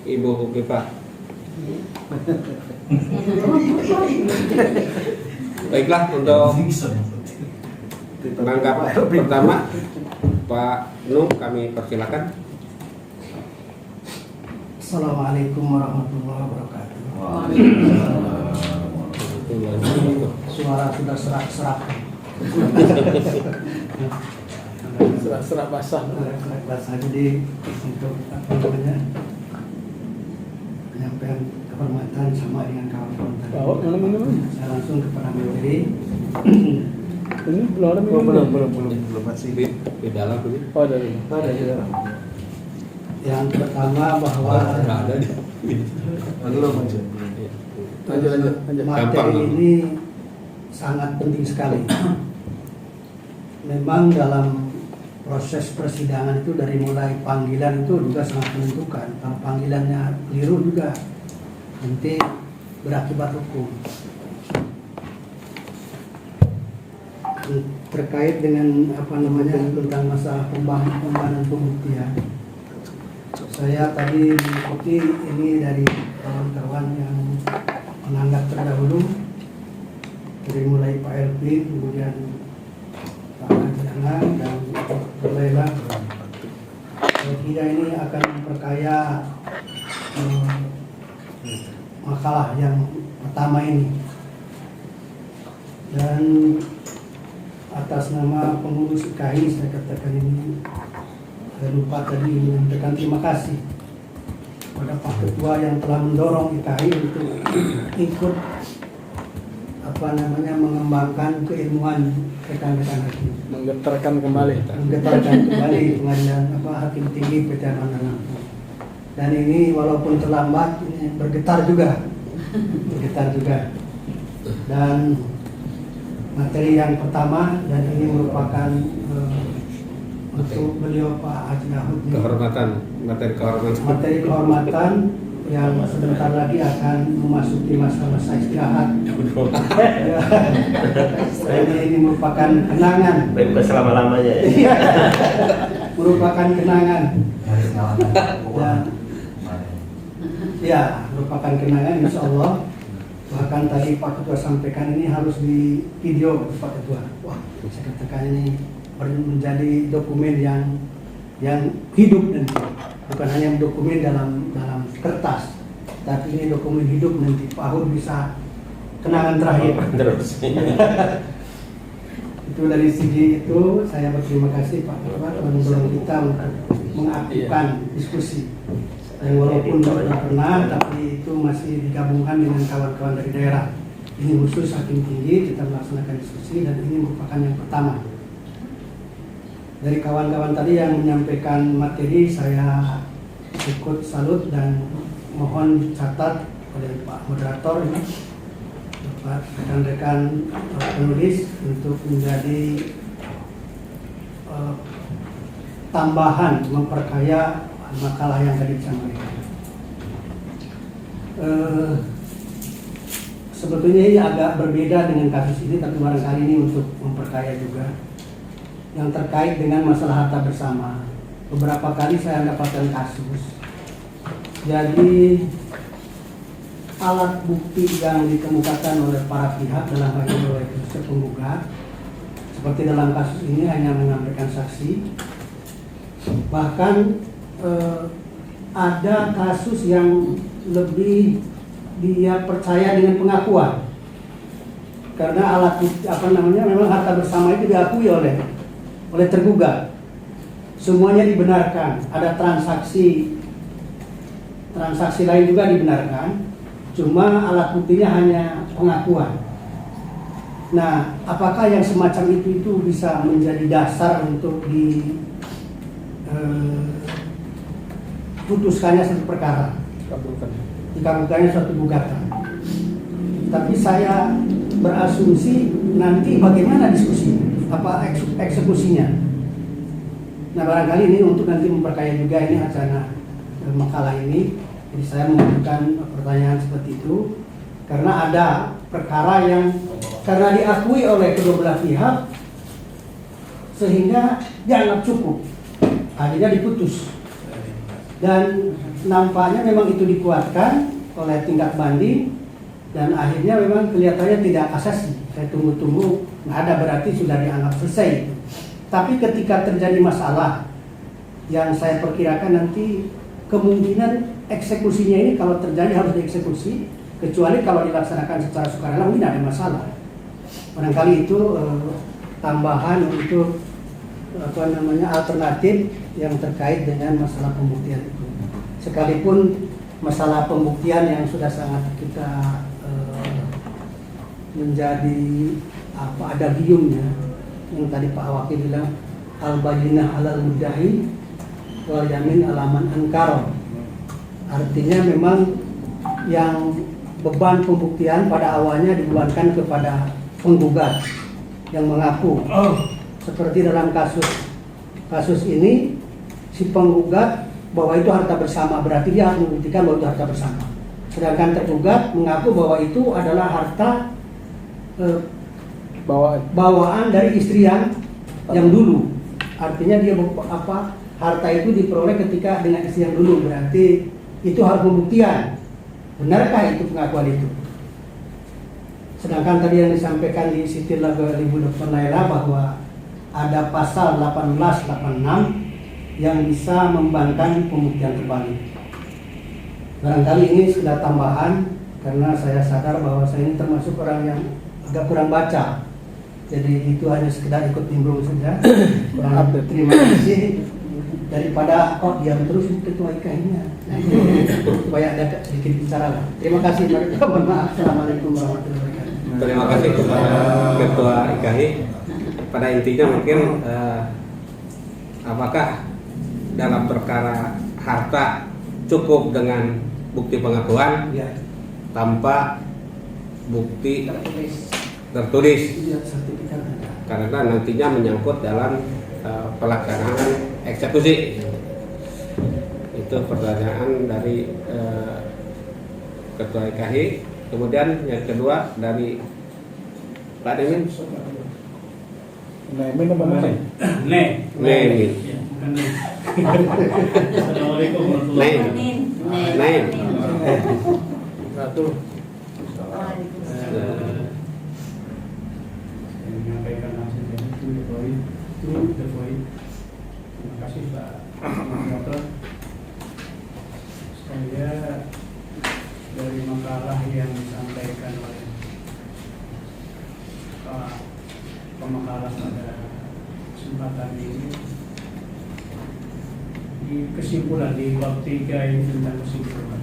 Ibu Bukifah. Baiklah, untuk penanggap pertama Pak Nung kami persilakan. Assalamualaikum warahmatullahi wabarakatuh. Suara sudah serak-serak. serak basah. Serak basah. Jadi untuk apa namanya, penyampaian kehormatan sama dengan kawan-kawan tadi. Saya langsung kepada materi. Ini belum ada minum. Belum masih. Di dalam ini. Oh, ada di dalam. Yang pertama bahwa ada di. Belum aja. Lanjut. materi ini sangat penting sekali. Memang dalam proses persidangan itu dari mulai panggilan itu juga sangat menentukan. Kalau panggilannya keliru juga nanti berakibat hukum. Terkait dengan apa namanya tentang masalah pembangunan pembuktian, saya tadi mengikuti ini dari kawan-kawan yang menanggap terdahulu, dari mulai Pak Elvin, kemudian Pak Adriana dan Dr. Lela. Saya kira ini akan memperkaya makalah yang pertama ini. Dan atas nama pengurus IKAI saya katakan ini, saya lupa tadi menyampaikan terima kasih kepada Pak Ketua yang telah mendorong IKAI untuk ikut apa namanya mengembangkan keilmuan rekan-rekan hakim, Menggetarkan kembali. pengadilan hakim tinggi PTN Bandar Lampung. Dan ini walaupun terlambat ini bergetar juga. Dan materi yang pertama, dan ini merupakan untuk beliau Pak Haji Ahud, Materi kehormatan. materi kehormatan yang sebentar lagi akan memasuki masa-masa istirahat. Ini merupakan kenangan. Baik, selama-lamanya ya. Merupakan kenangan. Dan ya, merupakan kenangan insya Allah. Bahkan tadi Pak Ketua sampaikan ini harus di video Pak Ketua. Wah, saya katakan ini menjadi dokumen yang hidup nanti. Bukan hanya dokumen dalam kertas, tapi ini dokumen hidup nanti. Pak Ahud bisa kenangan terakhir. Terus. Itu dari segi itu saya berterima kasih Pak Ketua telah mendorong kita untuk mengaktifkan diskusi. Dan walaupun sudah pernah, tapi itu masih digabungkan dengan kawan-kawan dari daerah. Ini khusus hakim tinggi, kita melaksanakan diskusi dan ini merupakan yang pertama. Dari kawan-kawan tadi yang menyampaikan materi, saya ikut salut dan mohon dicatat oleh Pak Moderator ini, Bapak rekan-rekan penulis untuk menjadi tambahan memperkaya makalah yang tadi disampaikan. Sebetulnya ini agak berbeda dengan kasus ini, tapi barangkali ini untuk memperkaya juga yang terkait dengan masalah harta bersama. Beberapa kali saya mendapatkan kasus, jadi alat bukti yang dikemukakan oleh para pihak dalam hal ini oleh penggugat, seperti dalam kasus ini hanya menyampaikan saksi. Bahkan ada kasus yang lebih dia percaya dengan pengakuan, karena alat bukti memang harta bersama itu diakui oleh tergugat, semuanya dibenarkan. Ada transaksi lain juga dibenarkan, cuma alat buktinya hanya pengakuan. Nah, apakah yang semacam itu bisa menjadi dasar untuk putuskannya satu perkara, dikabulkannya suatu gugatan? Tapi saya berasumsi nanti bagaimana diskusi, eksekusinya. Nah, barangkali ini untuk nanti memperkaya juga ini acara makalah ini. Jadi saya mengajukan pertanyaan seperti itu karena ada perkara yang karena diakui oleh kedua belah pihak sehingga dianggap cukup, akhirnya diputus. Dan nampaknya memang itu dikuatkan oleh tingkat banding dan akhirnya memang kelihatannya tidak kasasi. Saya tunggu-tunggu, nggak ada, berarti sudah dianggap selesai. Tapi ketika terjadi masalah yang saya perkirakan nanti kemungkinan eksekusinya ini kalau terjadi harus dieksekusi, kecuali kalau dilaksanakan secara sukarela mungkin ada masalah. Barangkali itu tambahan untuk alternatif yang terkait dengan masalah pembuktian itu. Sekalipun masalah pembuktian yang sudah sangat kita menjadi adagiumnya, yang tadi Pak Wakil bilang al-bayyinah alal mudda'i wal yamin alaman ankara. Artinya memang yang beban pembuktian pada awalnya dibebankan kepada penggugat yang mengaku. Seperti dalam kasus ini, si penggugat bahwa itu harta bersama, berarti dia harus membuktikan bahwa itu harta bersama. Sedangkan tergugat mengaku bahwa itu adalah harta bawaan dari istri yang dulu. Artinya dia harta itu diperoleh ketika dengan istri yang dulu, berarti itu harus pembuktian. Benarkah itu pengakuan itu? Sedangkan tadi yang disampaikan di Siti Lagu Ibu Dr. Naila bahwa ada pasal 1886 yang bisa membangkang pembuktian kembali. Barangkali ini sudah tambahan karena saya sadar bahwa saya ini termasuk orang yang agak kurang baca. Jadi itu hanya sekedar ikut nimbrung saja. Terima kasih. Daripada diam terus ketua IKAI-nya. Supaya ada sedikit bicara lah. Terima kasih. Mohon maaf. Assalamualaikum warahmatullahi wabarakatuh. Terima kasih ketua IKAI. Pada intinya mungkin apakah dalam perkara harta cukup dengan bukti pengakuan tanpa bukti tertulis, karena nantinya menyangkut dalam pelaksanaan eksekusi. Itu pertanyaan dari ketua IKAI. Kemudian yang kedua dari Pak Nemin. Nemin apa Nemin? Nemin. Assalamualaikum warahmatullahi wabarakatuh. Nemin. Satu. Menyampaikan langsung dari Jokowi. Terima kasih Pak Moderator. Saya dari makalah yang disampaikan oleh Pak pemakalah pada kesempatan ini di kesimpulan di bab 3 ini tentang kesimpulan.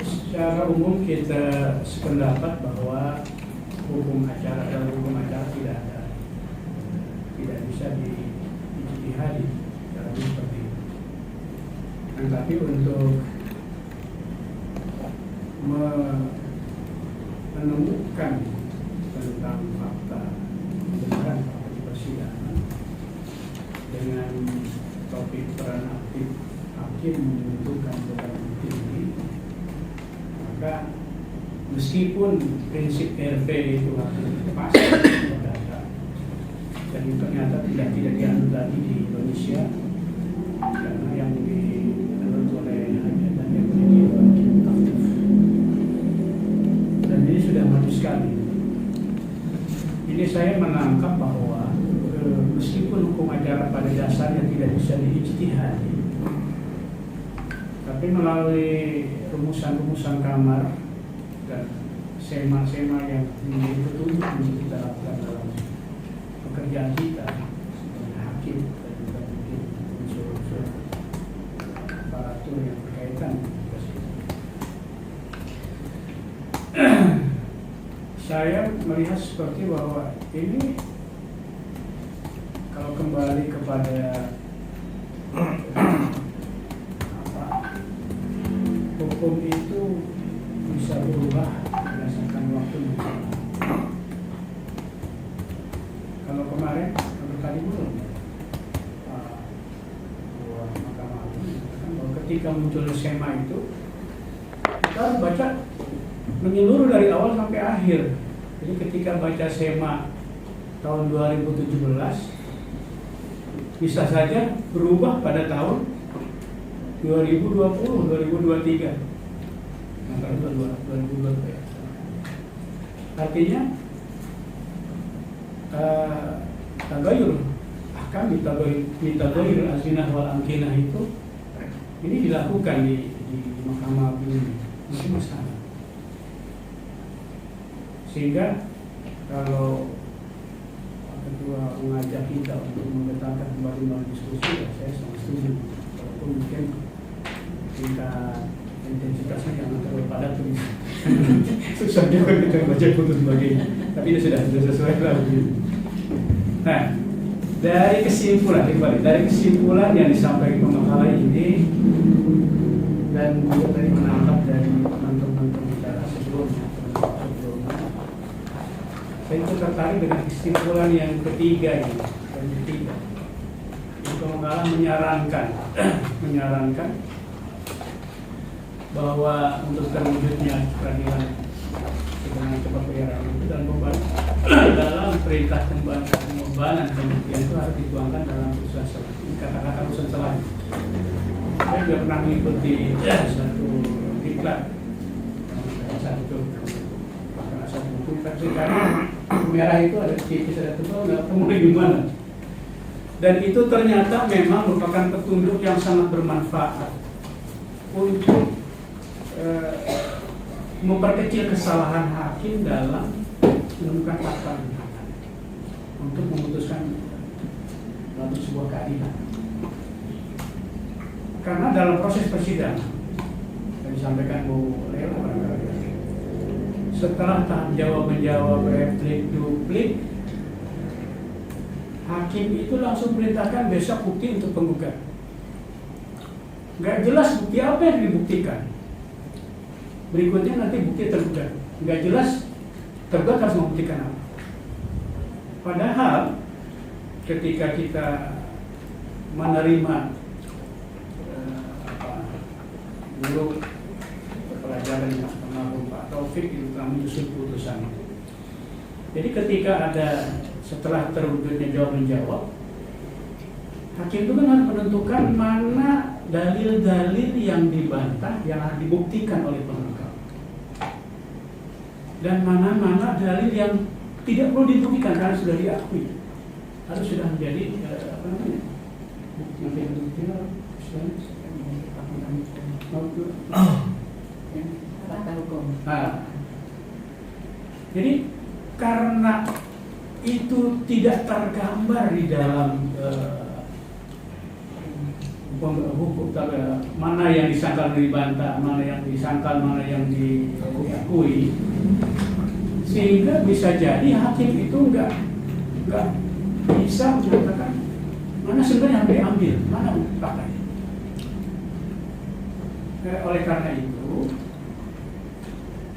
Secara umum kita sependapat bahwa hukum acara dalam hukum acara tidak bisa diijtihadi dalam seperti itu. Tetapi untuk menemukan tentang fakta kebenaran fakta di persidangan dengan topik peran aktif hakim menentukan beban bukti ini, maka meskipun prinsip RP itu harus pasti berdasar dan ternyata tidak dianut lagi di Indonesia karena yang dianut oleh hakim dan yang aktif dan ini sudah maju sekali. Jadi saya menangkap bahwa meskipun hukum acara pada dasarnya tidak bisa diijtihadi, tapi melalui rumusan-rumusan kamar dan sema-sema yang menjadi petunjuk untuk kita lakukan dalam pekerjaan kita sebagai hakim dan juga mungkin unsur-unsur aparatur yang berkaitan dengan tugas kita. Saya melihat seperti bahwa ini kalau kembali kepada hukum itu bisa berubah berdasarkan waktu. Kalau kemarin, kalau tadi belum, Mahkamah Agung mengatakan bahwa ketika muncul skema itu, kita harus baca menyeluruh dari awal sampai akhir. Jadi ketika baca skema tahun 2017, bisa saja berubah pada tahun 2020, 2023. Maka 2023. Artinya tagayur ahkam ditagayyur azinah wal amkinah itu ini dilakukan di Mahkamah Agung ini masih masalah. Sehingga kalau Ketua mengajak kita untuk menggetarkan kembali diskusi, ya saya sangat setuju. Walaupun mungkin tingkat intensitasnya jangan terlalu padat tuh. Susah juga kita baca putus sebagainya. Tapi itu sudah sesuai lah begitu. Nah, dari kesimpulan yang disampaikan pemakalan ini dan juga tadi menangkap dari teman-teman pembicara sebelumnya, saya itu tertarik dengan kesimpulan yang ketiga ini. Pemakalan menyarankan bahwa untuk terwujudnya peradilan dengan cepat perkara itu dan dalam perintah pembebanan pembuktian itu harus dituangkan dalam putusan selah. Kata-kata putusan selah. Saya juga pernah mengikuti satu diklat satu buku karena merah itu ada tipis ada tebal nggak ketemu di mana. Dan itu ternyata memang merupakan petunjuk yang sangat bermanfaat untuk memperkecil kesalahan hakim dalam menemukan fakta untuk memutuskan dalam sebuah keadilan. Karena dalam proses persidangan yang disampaikan Bu Leo setelah tahap jawab menjawab replik duplik, hakim itu langsung perintahkan besok bukti untuk penggugat. Nggak jelas bukti apa yang dibuktikan. Berikutnya nanti bukti tergugat. Nggak jelas tergugat harus membuktikan apa. Padahal ketika kita menerima guru pelajaran almarhum Pak Taufik itu telah menyusun putusan. Jadi ketika ada setelah terwujudnya jawab menjawab, hakim itu kan harus menentukan mana dalil-dalil yang dibantah yang harus dibuktikan oleh pengungkap dan mana-mana dalil yang tidak perlu dibuktikan karena sudah diakui, harus sudah menjadi Nah, jadi karena itu tidak tergambar di dalam hukum, mana yang disangkal dibantah, mana yang disangkal, mana yang diakui, sehingga bisa jadi hakim itu nggak bisa menyatakan mana sebenarnya yang diambil, mana faktanya. Oleh karena itu,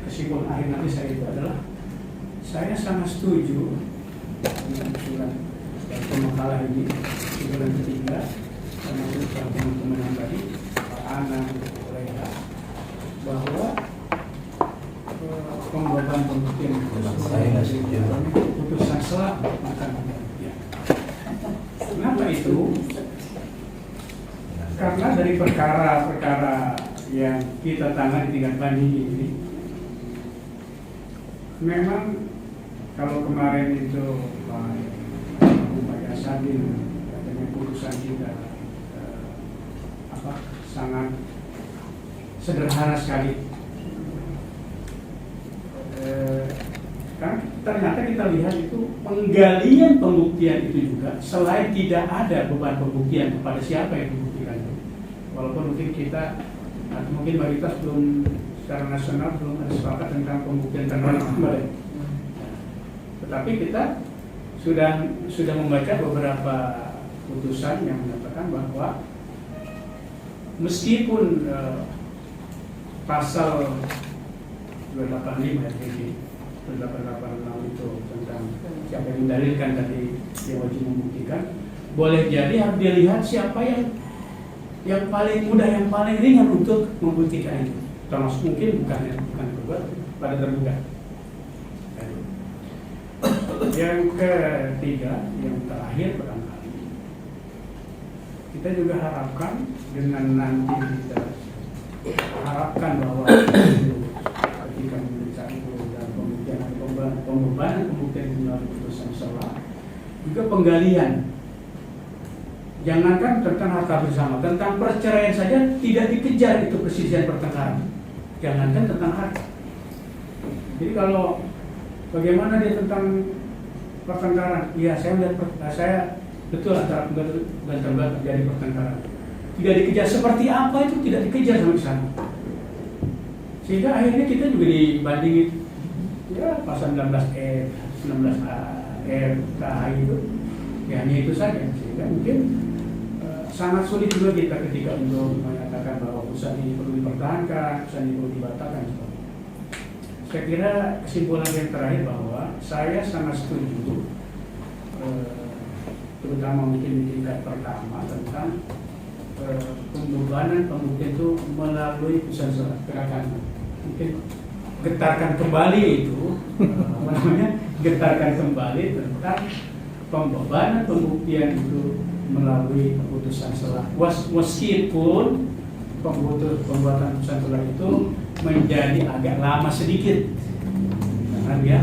kesimpulan akhir nanti saya itu adalah saya sangat setuju dengan usulan pemakalah ini, usulan ketiga, termasuk teman-teman yang tadi, Pak Ana, Leha, bahwa pembeban pembuktian putusan selah akan pembuktian. Kenapa itu? Karena dari perkara-perkara yang kita tangani tingkat banding ini, memang kalau kemarin itu Pak Yasadin katanya putusan kita sangat sederhana sekali. Kan ternyata kita lihat itu penggalian pembuktian itu juga selain tidak ada beban pembuktian kepada siapa yang dibuktikan, walaupun mungkin kita atau mungkin mayoritas belum secara nasional belum ada sepakat tentang pembuktian terhadap kembali. Tetapi kita sudah membaca beberapa putusan yang menyatakan bahwa meskipun pasal 285 jadi 286 itu tentang siapa yang mendalilkan tadi yang wajib membuktikan, boleh jadi harus dilihat siapa yang paling mudah, yang paling ringan untuk membuktikan itu, termasuk mungkin bukan tergugat pada tergugat. Yang ketiga, yang terakhir barangkali kita juga harapkan dengan nanti kita harapkan bahwa ketika memeriksa itu dan pembuktian atau pembebanan pembuktian melalui putusan selah, juga penggalian. Jangankan tentang harta bersama, tentang perceraian saja tidak dikejar itu persisian pertengkaran. Jangankan tentang harta. Jadi kalau bagaimana dia tentang pertengkaran, ya saya melihat saya betul antara penggugat dan tergugat terjadi pertengkaran. Tidak dikejar seperti apa itu tidak dikejar sampai sana. Sehingga akhirnya kita juga dibandingin ya pasal 19E, 19A, RKH itu, ya hanya itu saja. Sehingga mungkin sangat sulit juga kita ketika untuk mengatakan bahwa putusan ini perlu dipertahankan, putusan ini perlu dibatalkan. Saya kira kesimpulan yang terakhir bahwa saya sangat setuju, terutama mungkin di tingkat pertama tentang pembebanan pembuktian itu melalui putusan selah. Gerakan mungkin getarkan kembali itu, getarkan kembali tentang pembebanan pembuktian itu melalui putusan selah. Meskipun pembuatan putusan selah itu menjadi agak lama sedikit, karena dia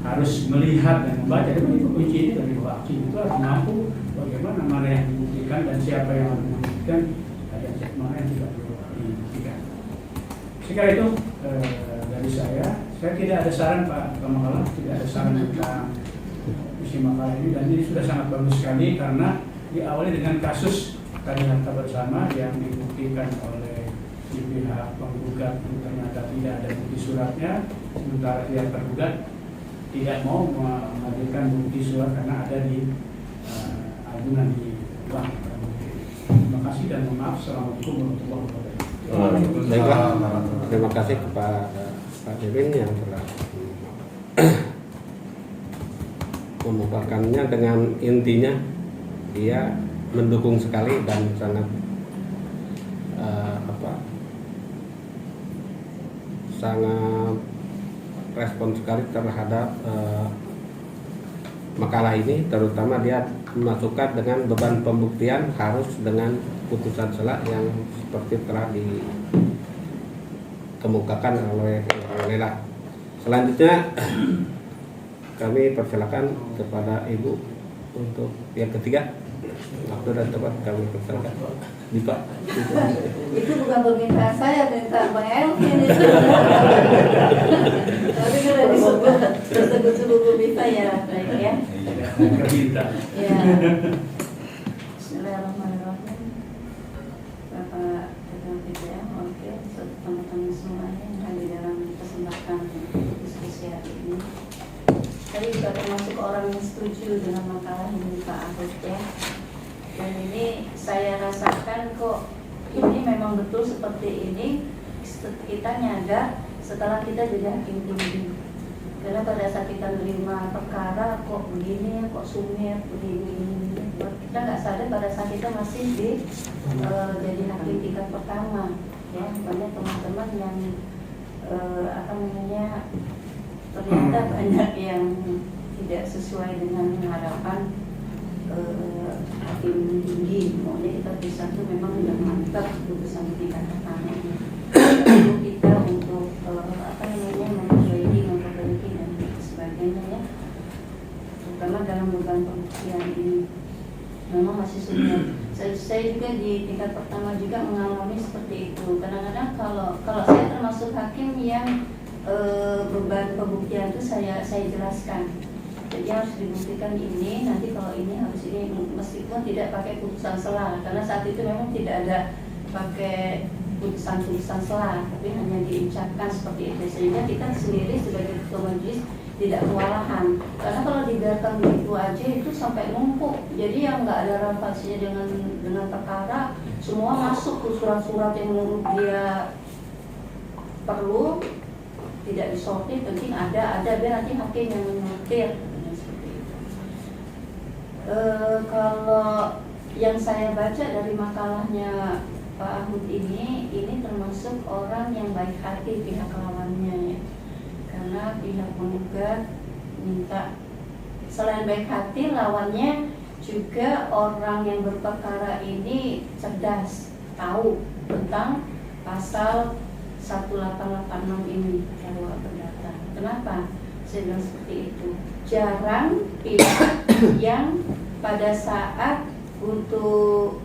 harus melihat dan membaca. Dan itu kunci ini dari hakim itu harus mampu bagaimana mana yang dibuktikan dan siapa yang harus dibuktikan dan mana yang tidak perlu dibuktikan. Sekali itu dari saya tidak ada saran Pak Pemakalah, tidak ada saran tentang isi makalah ini, dan ini sudah sangat bagus sekali karena diawali dengan kasus tadi harta bersama yang dibuktikan oleh pihak penggugat ternyata tidak ada bukti suratnya, sementara pihak tergugat tidak mau menghadirkan bukti surat karena ada di ajunan di bank. Terima kasih dan mohon maaf. Assalamualaikum warahmatullahi wabarakatuh. Baiklah, terima kasih kepada Pak Devin yang telah memaparkannya dengan intinya. Dia mendukung sekali dan sangat sangat respon sekali terhadap makalah ini, terutama dia memasukkan dengan beban pembuktian harus dengan putusan selah yang seperti telah dikemukakan oleh Lela. Selanjutnya kami persilakan kepada Ibu untuk yang ketiga. Waktu dan tempat kami persilakan. Dipa. Itu bukan permintaan saya, minta Bang Elvin itu. Tapi kalau disebut buku bisa ya, baik ya. Kita. Ya. Bismillahirrahmanirrahim. Bapak Ketua PPM, oke, teman-teman semuanya yang hadir dalam kesempatan diskusi hari ini. Saya juga termasuk orang yang setuju dengan makalah ini Pak Ahmad ya. Dan ini saya rasakan kok ini memang betul seperti ini. Kita nyadar setelah kita jadi hakim tinggi. Karena pada saat kita menerima perkara kok begini, kok sumir, begini. Kita nggak sadar pada saat kita masih jadi hakim tingkat pertama. Ya, banyak teman-teman yang ternyata banyak yang tidak sesuai dengan harapan hakim tinggi. Maunya kita bisa tuh memang udah mantap putusan di tingkat pertama. Perlu kita untuk memperbaiki dan sebagainya ya. Terutama dalam beban pembuktian ini memang masih sulit. Saya juga di tingkat pertama juga mengalami seperti itu. Kadang-kadang kalau saya termasuk hakim yang beban pembuktian itu saya jelaskan. Jadi harus dibuktikan ini, nanti kalau ini harus ini, meskipun tidak pakai putusan sela, karena saat itu memang tidak ada pakai putusan sela, tapi hanya diucapkan seperti itu, sehingga kita sendiri sebagai ketua majelis tidak kewalahan. Karena kalau dibiarkan begitu aja itu sampai numpuk, jadi yang nggak ada relevansinya dengan perkara, semua masuk ke surat-surat yang menurut dia perlu, tidak disortir, penting ada biar nanti hakim yang menyortir. Kalau yang saya baca dari makalahnya Pak Ahmad ini termasuk orang yang baik hati pihak lawannya ya. Karena pihak penggugat minta selain baik hati, lawannya juga orang yang berperkara ini cerdas, tahu tentang pasal 1886 ini dakwah perdata. Kenapa saya bilang seperti itu? Jarang pihak yang pada saat untuk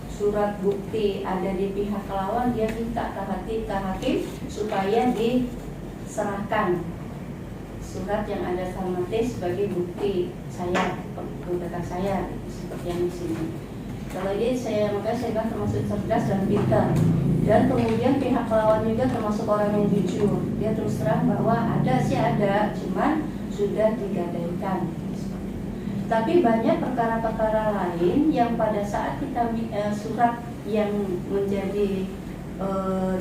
surat bukti ada di pihak lawan dia minta ke hakim supaya diserahkan surat yang ada formatis sebagai bukti saya, gugatan saya, seperti yang di sini. Kalau ini makanya saya bilang termasuk cerdas dan pintar. Dan kemudian pihak lawan juga termasuk orang yang jujur. Dia terus terang bahwa ada, cuman sudah digadaikan. Tapi banyak perkara-perkara lain yang pada saat kita surat yang menjadi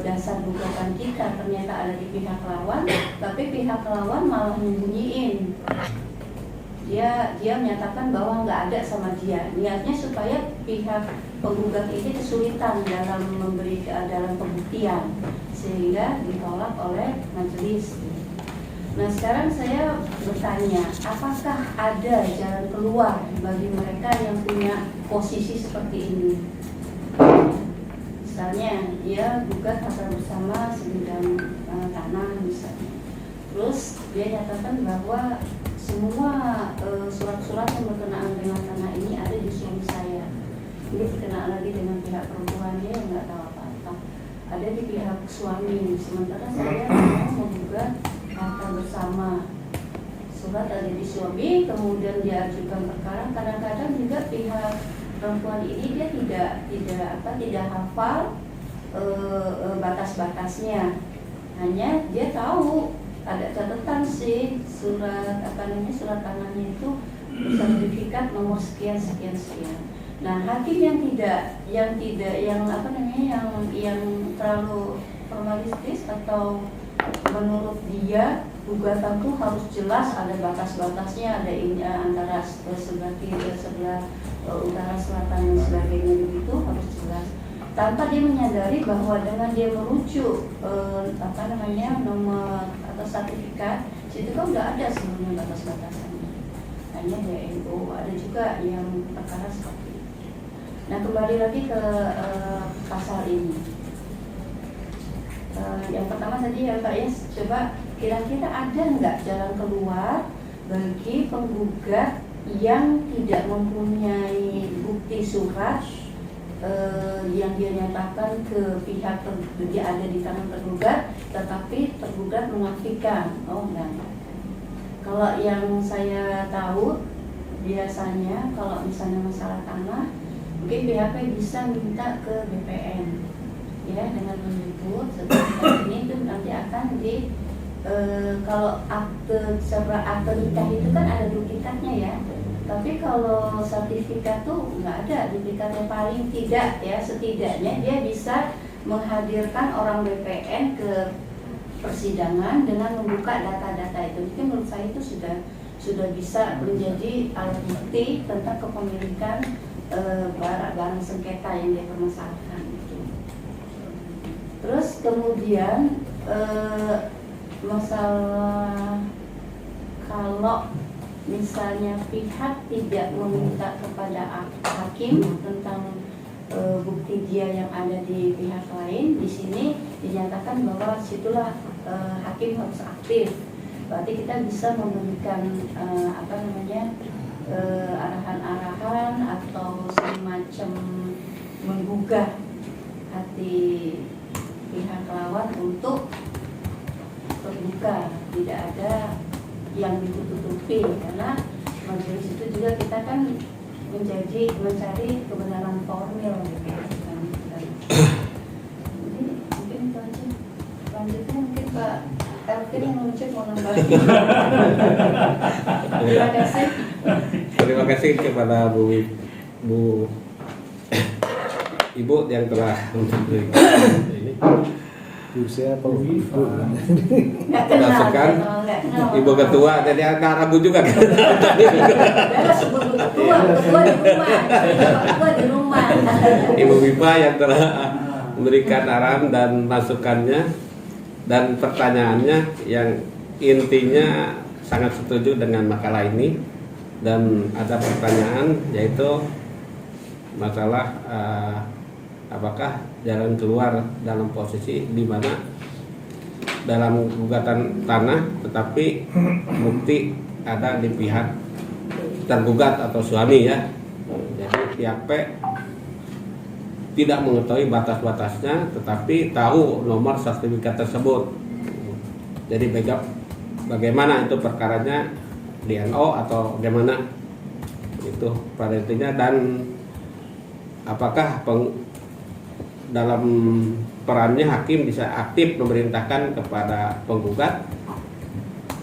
dasar gugatan kita ternyata ada di pihak lawan, tapi pihak lawan malah menyembunyiin. Dia menyatakan bahwa nggak ada sama dia. Niatnya supaya pihak penggugat ini kesulitan dalam pembuktian, sehingga ditolak oleh majelis. Nah sekarang saya bertanya, apakah ada jalan keluar bagi mereka yang punya posisi seperti ini? Misalnya dia gugat harta bersama sebidang tanah misalnya, terus dia nyatakan bahwa semua surat-surat yang berkenaan dengan tanah ini ada di suami saya. Ini berkenaan lagi dengan pihak perempuan, dia nggak tahu apa-apa. Ada di pihak suami, sementara saya mau menggugat harta bersama. Surat ada di suami, kemudian dia ajukan perkara. Kadang-kadang juga pihak perempuan ini dia tidak hafal batas-batasnya. Hanya dia tahu ada catatan sih surat tanahnya itu bersertifikat nomor sekian. Nah hakim yang terlalu formalistis atau menurut dia gugatan tuh harus jelas ada batas-batasnya, ada antara sebelah kiri dan sebelah utara selatan dan sebagainya, begitu harus jelas. Tanpa dia menyadari bahwa dengan dia merujuk nomor atau sertifikat, situ kan udah ada sebenarnya batas-batasannya. Hanya DNO, ada juga yang perkara seperti itu. Nah kembali lagi ke pasal ini. Yang pertama tadi ya Pak Yes, coba kira-kira ada nggak jalan keluar bagi penggugat yang tidak mempunyai bukti surat yang dia nyatakan ke pihak dia ada di tangan tergugat, tetapi tergugat menafikan. Oh enggak. Kalau yang saya tahu biasanya kalau misalnya masalah tanah, mungkin BHP bisa minta ke BPN, ya, dengan menyebut sertifikat ini itu nanti akan di kalau akte nikah itu kan ada duplikatnya ya. Tapi kalau sertifikat tuh nggak ada duplikatnya, paling tidak ya, setidaknya dia bisa menghadirkan orang BPN ke persidangan dengan membuka data-data itu. Mungkin menurut saya itu sudah bisa menjadi alat bukti tentang kepemilikan barang sengketa yang dia permasalahkan itu. Terus kemudian masalah kalau misalnya pihak tidak meminta kepada hakim tentang bukti dia yang ada di pihak lain, di sini dinyatakan bahwa situlah hakim harus aktif. Berarti kita bisa memberikan arahan-arahan atau semacam menggugah hati pihak lawan untuk terbuka, tidak ada yang ditutupi, karena majelis itu juga kita kan mencari kebenaran formil gitu kan. Jadi mungkin itu aja. Lanjutnya mungkin Pak Elvin yang menuju mau nambah. Terima kasih. Terima kasih kepada Ibu yang telah memberikan ini. Saya apa Ibu? Nggak kenal. Ibu ketua, jadi agak ragu juga. Ketua di rumah. Ibu Bipa yang telah memberikan arahan dan masukannya dan pertanyaannya yang intinya sangat setuju dengan makalah ini. Dan ada pertanyaan yaitu masalah apakah jalan keluar dalam posisi di mana dalam gugatan tanah tetapi bukti ada di pihak tergugat atau suami ya. Jadi pihak P tidak mengetahui batas-batasnya tetapi tahu nomor sertifikat tersebut. Jadi bagaimana itu perkaranya, DNO atau bagaimana itu pada intinya, dan apakah dalam perannya hakim bisa aktif memerintahkan kepada penggugat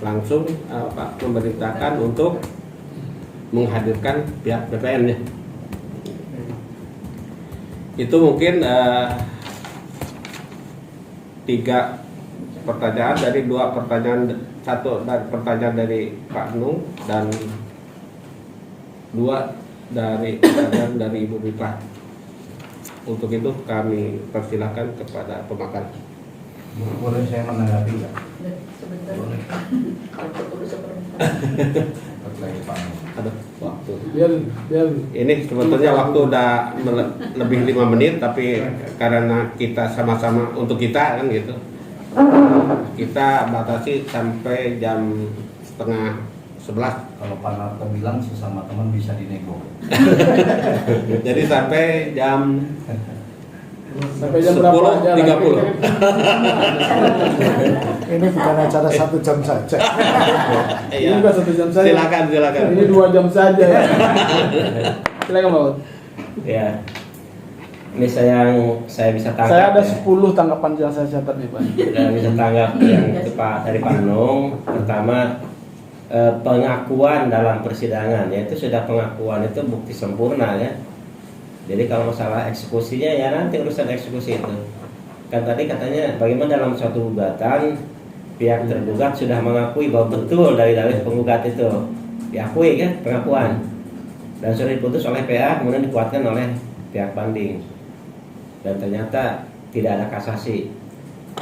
langsung memerintahkan untuk menghadirkan pihak BPN-nya. Itu mungkin 3 pertanyaan dari 2 pertanyaan, 1 dari pertanyaan dari Pak Nung dan 2 dari pertanyaan dari Ibu Bipa. Untuk itu kami persilahkan kepada pemakan. Boleh saya menanggapi ya? Sebentar. Kalau perlu sebentar. Ada waktu. Biar Ini sebetulnya waktu udah lebih 5 menit, tapi karena kita sama-sama untuk kita kan gitu, kita batasi sampai jam 10:30. Kalau Pak Narto bilang sesama teman bisa dinego. Jadi sampai jam berapa aja? 10:30. Ini bukan acara 1 jam saja. Ini bukan 1 jam saja. Silakan. Ini 2 jam saja. Ya. Silakan Pak. Ya. Ini saya bisa tangkap. Saya ada ya. 10 tanggapan yang saya catat nih Pak. Saya bisa tanggap yang itu Pak dari Pak Nung. Pertama, pengakuan dalam persidangan, yaitu sudah pengakuan itu bukti sempurna ya. Jadi kalau masalah eksekusinya ya nanti urusan eksekusi itu. Kan tadi katanya bagaimana dalam suatu gugatan pihak tergugat sudah mengakui bahwa betul dari penggugat itu diakui kan pengakuan dan sudah diputus oleh PA, kemudian dikuatkan oleh pihak banding dan ternyata tidak ada kasasi.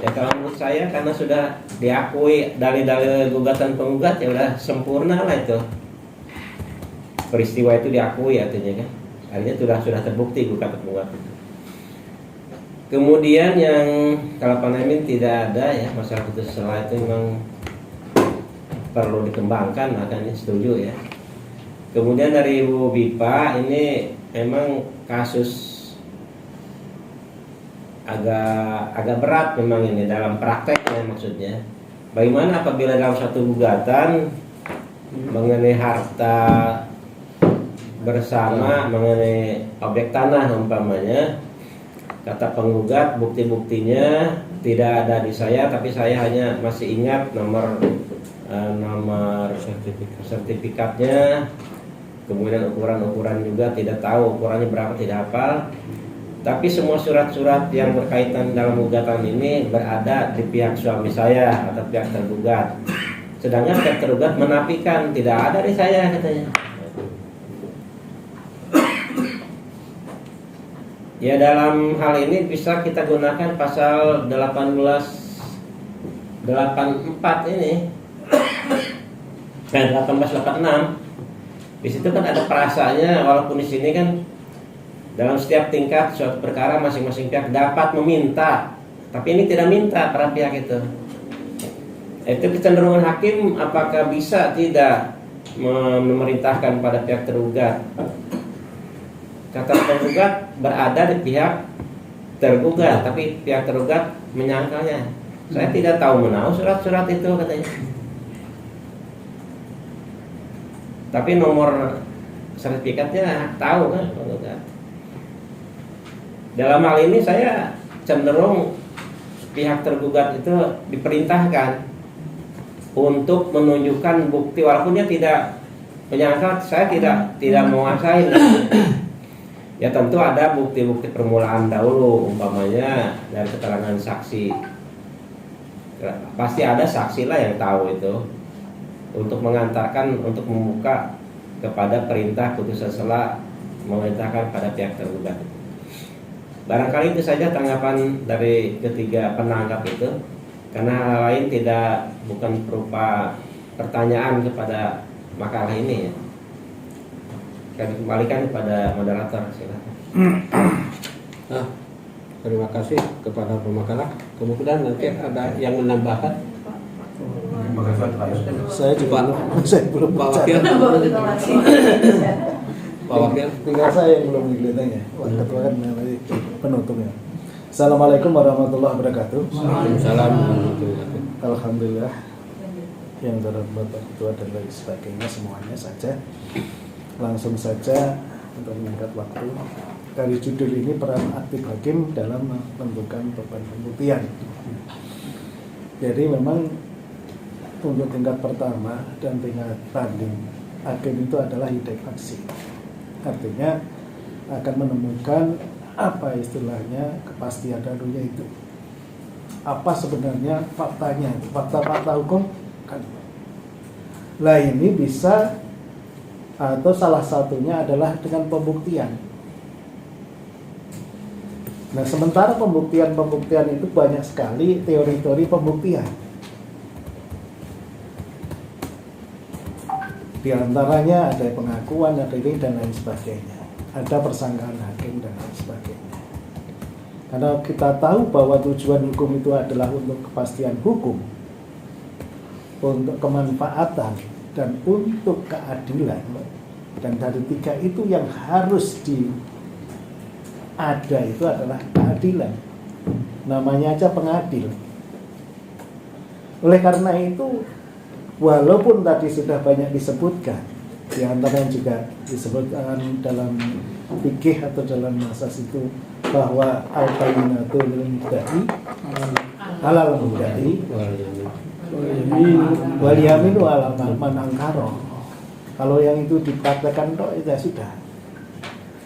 Ya kalau menurut saya karena sudah diakui dalil-dalil gugatan penggugat ya udah sempurna lah itu. Peristiwa itu diakui artinya kan. Artinya sudah terbukti gugatan penggugat itu. Kemudian yang kalau Pak Nemin tidak ada ya masalah putus selah itu memang perlu dikembangkan, makanya setuju ya. Kemudian dari Ibu Bipa ini memang kasus agak berat memang ini dalam prakteknya, maksudnya bagaimana apabila dalam satu gugatan mengenai harta bersama mengenai objek tanah umpamanya, kata penggugat bukti-buktinya tidak ada di saya, tapi saya hanya masih ingat nomor sertifikatnya, kemudian ukuran-ukuran juga tidak tahu ukurannya berapa, tidak hafal. Tapi semua surat-surat yang berkaitan dalam gugatan ini berada di pihak suami saya atau pihak tergugat. Sedangkan pihak tergugat menafikan tidak ada di saya katanya. Ya, dalam hal ini bisa kita gunakan pasal 1884 ini. 1886. Di situ kan ada perasanya, walaupun di sini kan dalam setiap tingkat suatu perkara masing-masing pihak dapat meminta, tapi ini tidak minta para pihak itu. Itu kecenderungan hakim apakah bisa tidak memerintahkan pada pihak tergugat. Kata tergugat berada di pihak tergugat, tapi pihak tergugat menyangkalnya. Saya tidak tahu menahu surat-surat itu katanya. Tapi nomor sertifikatnya tahu kan tergugat. Dalam hal ini saya cenderung pihak tergugat itu diperintahkan untuk menunjukkan bukti, walaupun dia tidak menyangkal saya tidak menguasai. Ya tentu ada bukti-bukti permulaan dahulu, umpamanya dari keterangan saksi. Pasti ada saksi lah yang tahu itu, untuk mengantarkan, untuk membuka kepada perintah putusan sela memerintahkan pada pihak tergugat. Barangkali itu saja tanggapan dari ketiga penanggap itu, karena hal lain bukan berupa pertanyaan kepada makalah ini ya. Kami kembalikan kepada moderator, silakan. Terima kasih kepada pemakalah. Kemudian nanti ada yang menambahkan. Saya belum Pak bicara. Pak Wakil. Tinggal saya yang belum dilihatnya. Ketua kan nanti penutupnya. Assalamualaikum warahmatullahi wabarakatuh. Waalaikumsalam warahmatullahi wabarakatuh. Alhamdulillah, yang terhormat Pak Ketua dan lain sebagainya semuanya saja. Langsung saja untuk menyingkat waktu, dari judul ini peran aktif hakim dalam menentukan beban pembuktian. Jadi memang untuk tingkat pertama dan tingkat banding, hakim itu adalah hidayah faksi. Artinya akan menemukan apa istilahnya kepastian dalunya itu. Apa sebenarnya faktanya, fakta-fakta hukum kan. Lah ini bisa, atau salah satunya adalah dengan pembuktian. Nah, sementara pembuktian itu banyak sekali teori-teori pembuktian. Di antaranya ada pengakuan, ada ini dan lain sebagainya. Ada persangkaan hakim dan lain sebagainya. Karena kita tahu bahwa tujuan hukum itu adalah untuk kepastian hukum, untuk kemanfaatan, dan untuk keadilan. Dan dari tiga itu yang harus ada itu adalah keadilan. Namanya aja pengadil. Oleh karena itu, walaupun tadi sudah banyak disebutkan, di antaranya juga disebutkan dalam fikih atau dalam asas itu bahwa al-bayyinatu lil mudda'i halal mudda'i wal yaminu ala man ankara. Kalau yang itu dipraktekkan itu ya sudah.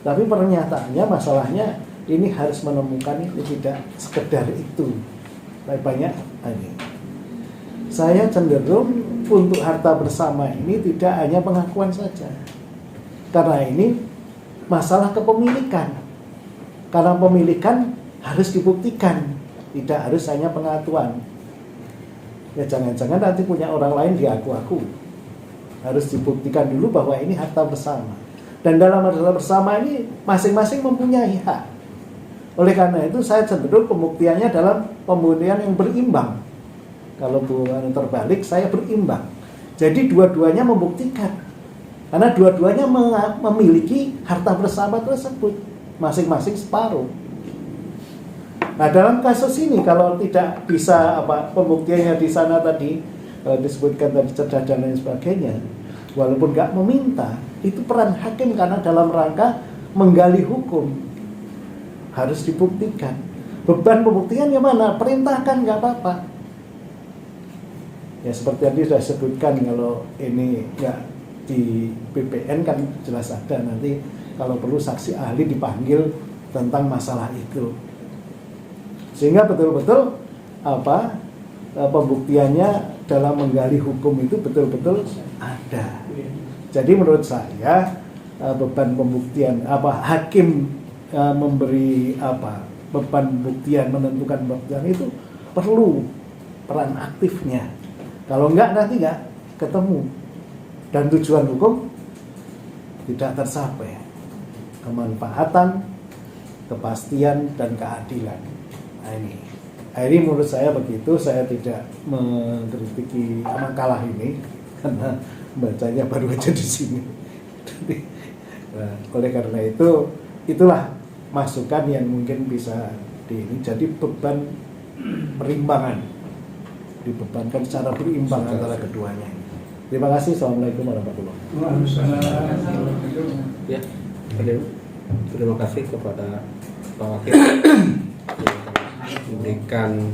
Tapi pernyataannya, masalahnya ini harus menemukan itu tidak sekedar itu. Banyak ini. Saya cenderung untuk harta bersama ini tidak hanya pengakuan saja. Karena ini masalah kepemilikan. Karena pemilikan harus dibuktikan, tidak harus hanya pengakuan. Ya jangan-jangan nanti punya orang lain diaku-aku. Harus dibuktikan dulu bahwa ini harta bersama. Dan dalam harta bersama ini masing-masing mempunyai hak. Oleh karena itu saya cenderung pembuktiannya dalam pembuktian yang berimbang. Kalau bukan terbalik, saya berimbang. Jadi dua-duanya membuktikan. Karena dua-duanya memiliki harta bersama tersebut. Masing-masing separuh. Nah dalam kasus ini kalau tidak bisa pembuktiannya di sana tadi disebutkan tadi cerdas dan lain sebagainya, walaupun nggak meminta, itu peran hakim karena dalam rangka menggali hukum harus dibuktikan. Beban pembuktian yang mana? Perintahkan nggak apa-apa. Ya seperti tadi sudah sebutkan, kalau ini nggak di BPN kan jelas ada, nanti kalau perlu saksi ahli dipanggil tentang masalah itu, sehingga betul-betul pembuktiannya dalam menggali hukum itu betul-betul ada. Jadi menurut saya beban pembuktian hakim memberi beban pembuktian, menentukan pembuktian itu perlu peran aktifnya. Kalau enggak nanti enggak ketemu dan tujuan hukum tidak tercapai. Kemanfaatan, kepastian dan keadilan. Nah, ini menurut saya begitu. Saya tidak mengkritiki makalah ini karena bacanya baru aja di sini. Nah, oleh karena itu, itulah masukan yang mungkin bisa jadi beban perimbangan, dibebankan secara berimbang antara keduanya. Terima kasih. Assalamualaikum warahmatullahi wabarakatuh. Ya, terima kasih kepada Pak Wakil yang memberikan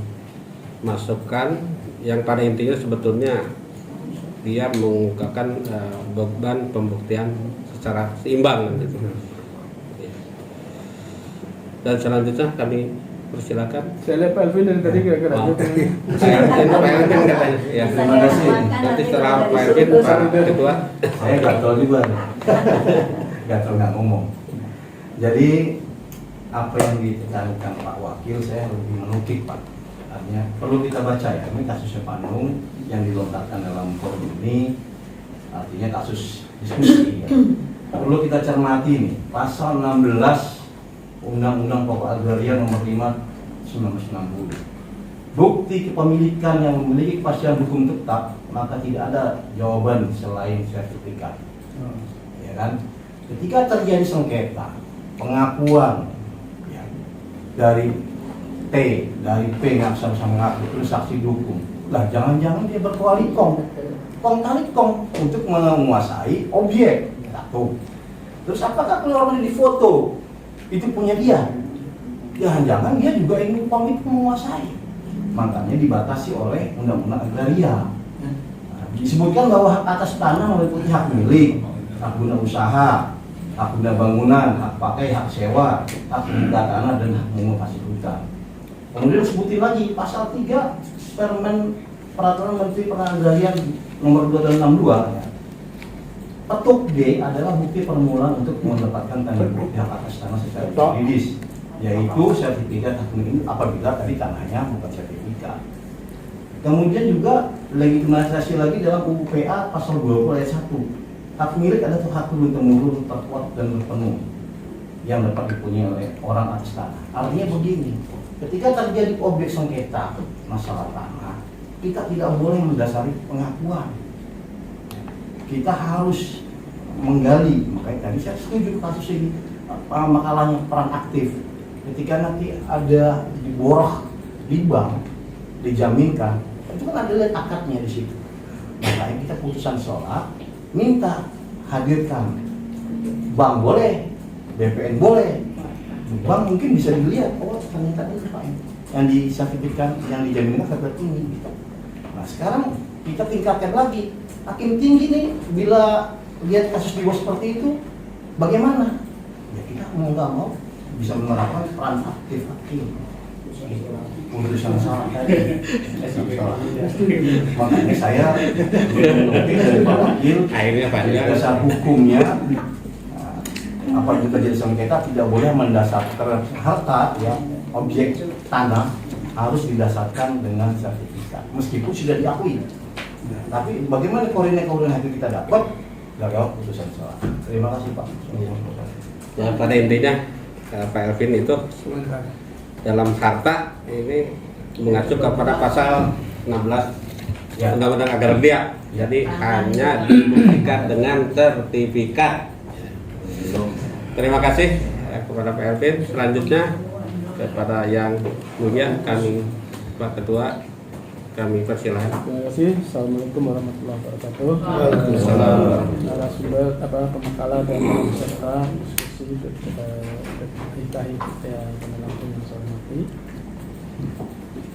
masukan yang pada intinya sebetulnya dia mengungkapkan beban pembuktian secara seimbang gitu. Dan selanjutnya kami persilakan. Saya lihat Pak Elvin dari tadi kira-kira Pak Elvin katanya. Ya, terima kasih. Nanti setelah Pak Elvin, Pak Ketua. Saya gatel juga, gatel nggak ngomong. Jadi apa yang ditekankan Pak Wakil saya lebih menukik Pak. Artinya perlu kita baca ya. Ini kasusnya Pak Nung yang dilontarkan dalam forum ini, artinya kasus diskusi. Ya. Perlu kita cermati nih pasal 16 Undang-Undang Pokok Agraria Nomor 5 1960. Bukti kepemilikan yang memiliki kepastian hukum tetap, maka tidak ada jawaban selain sertifikat. Ya kan? Ketika terjadi sengketa, pengakuan ya, dari T, dari P nggak bisa mengaku, terus saksi dukung. Lah jangan-jangan dia berkuali kong kali kong untuk menguasai objek. Satu. Terus apakah keluar di foto itu punya dia? Jangan-jangan dia juga ingin pamit menguasai. Makanya dibatasi oleh Undang-Undang Agraria. Disebutkan bahwa hak atas tanah meliputi hak milik, hak guna usaha, hak guna bangunan, hak pakai, hak sewa, hak guna tanah, dan hak mengumumasi hutan. Kemudian sebutin lagi pasal 3 Peraturan Menteri Pertanian Nomor 2 dan 62 ya. Petuk D adalah bukti permulaan untuk mendapatkan tanda bukti hak atas tanah secara juridis, yaitu sertifikat hak milik apabila tadi tanahnya bukan sertifikat. Kemudian juga legitimasi lagi dalam UU PA pasal 20 ayat 1. Hak milik adalah hak turun-temurun terkuat dan berpenuh yang dapat dipunyai oleh orang atas tanah. Artinya begini, ketika terjadi objek sengketa masalah tanah, kita tidak boleh mendasari pengakuan. Kita harus menggali. Makanya tadi saya setuju kasus ini, makalahnya peran aktif. Ketika nanti ada diborah di bank, dijaminkan, itu kan ada lihat akadnya di situ. Makanya kita putusan sholat, minta hadirkan. Bank boleh, BPN boleh. Bank mungkin bisa dilihat, oh ternyata ini Pak, yang disertifikan, yang dijaminkan seperti ini. Nah sekarang kita tingkatkan lagi. Hakim tinggi nih, bila lihat kasus di bawah seperti itu, bagaimana? Ya kita mau nggak mau bisa menerapkan peran aktif hakim. Putusan salah tadi. Makanya saya menukik dari Pak Wakil, dasar hukumnya apabila terjadi sengketa tidak boleh mendasarkan harta ya, objek tanah harus didasarkan dengan sertifikat, meskipun sudah diakui. Tapi bagaimana koordinat yang kita dapat gagal putusan salah. Terima kasih Pak. Ya, pada intinya Pak Elvin itu dalam harta ini mengacu kepada pasal 16 ya. Undang-Undang Agraria. Jadi hanya dibuktikan dengan sertifikat. Terima kasih kepada Pak Elvin. Selanjutnya kepada yang mulia kami Pak Ketua Kami persilahkan. Terima kasih. Assalamualaikum warahmatullahi wabarakatuh. Waalaikumsalam. Narasumber pembekalan dan peserta diskusi IKHI yang Lampung yang saya hormati.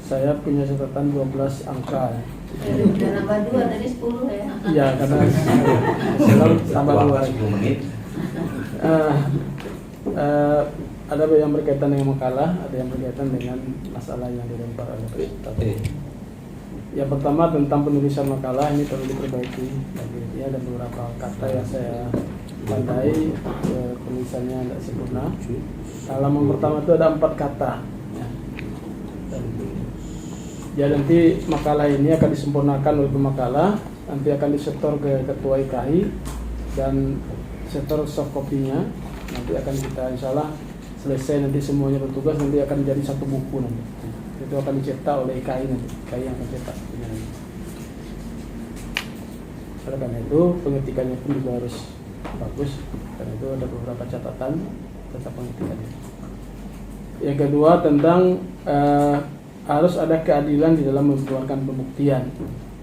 Saya punya catatan 12 angka. Udah nambah 2 tadi 10 ya. Iya, karena selalu tambah 2. Ada yang berkaitan dengan makalah, ada yang berkaitan dengan masalah yang dilempar oleh presentator. Yang pertama tentang penulisan makalah, ini perlu diperbaiki lagi ya, ada beberapa kata yang saya pandai penulisannya tidak sempurna. Halaman pertama itu ada 4 kata ya, nanti makalah ini akan disempurnakan oleh pemakalah, nanti akan disetor ke ketua IKHI dan setor soft copy-nya nanti akan kita insyaallah selesai nanti semuanya bertugas, nanti akan jadi satu buku nanti. Itu akan dicetak oleh IKHI nanti, IKHI yang akan cetak. Oleh karena itu pengetikannya pun juga harus bagus, karena itu ada beberapa catatan tentang pengetikannya. Yang kedua tentang harus ada keadilan di dalam mengeluarkan pembuktian.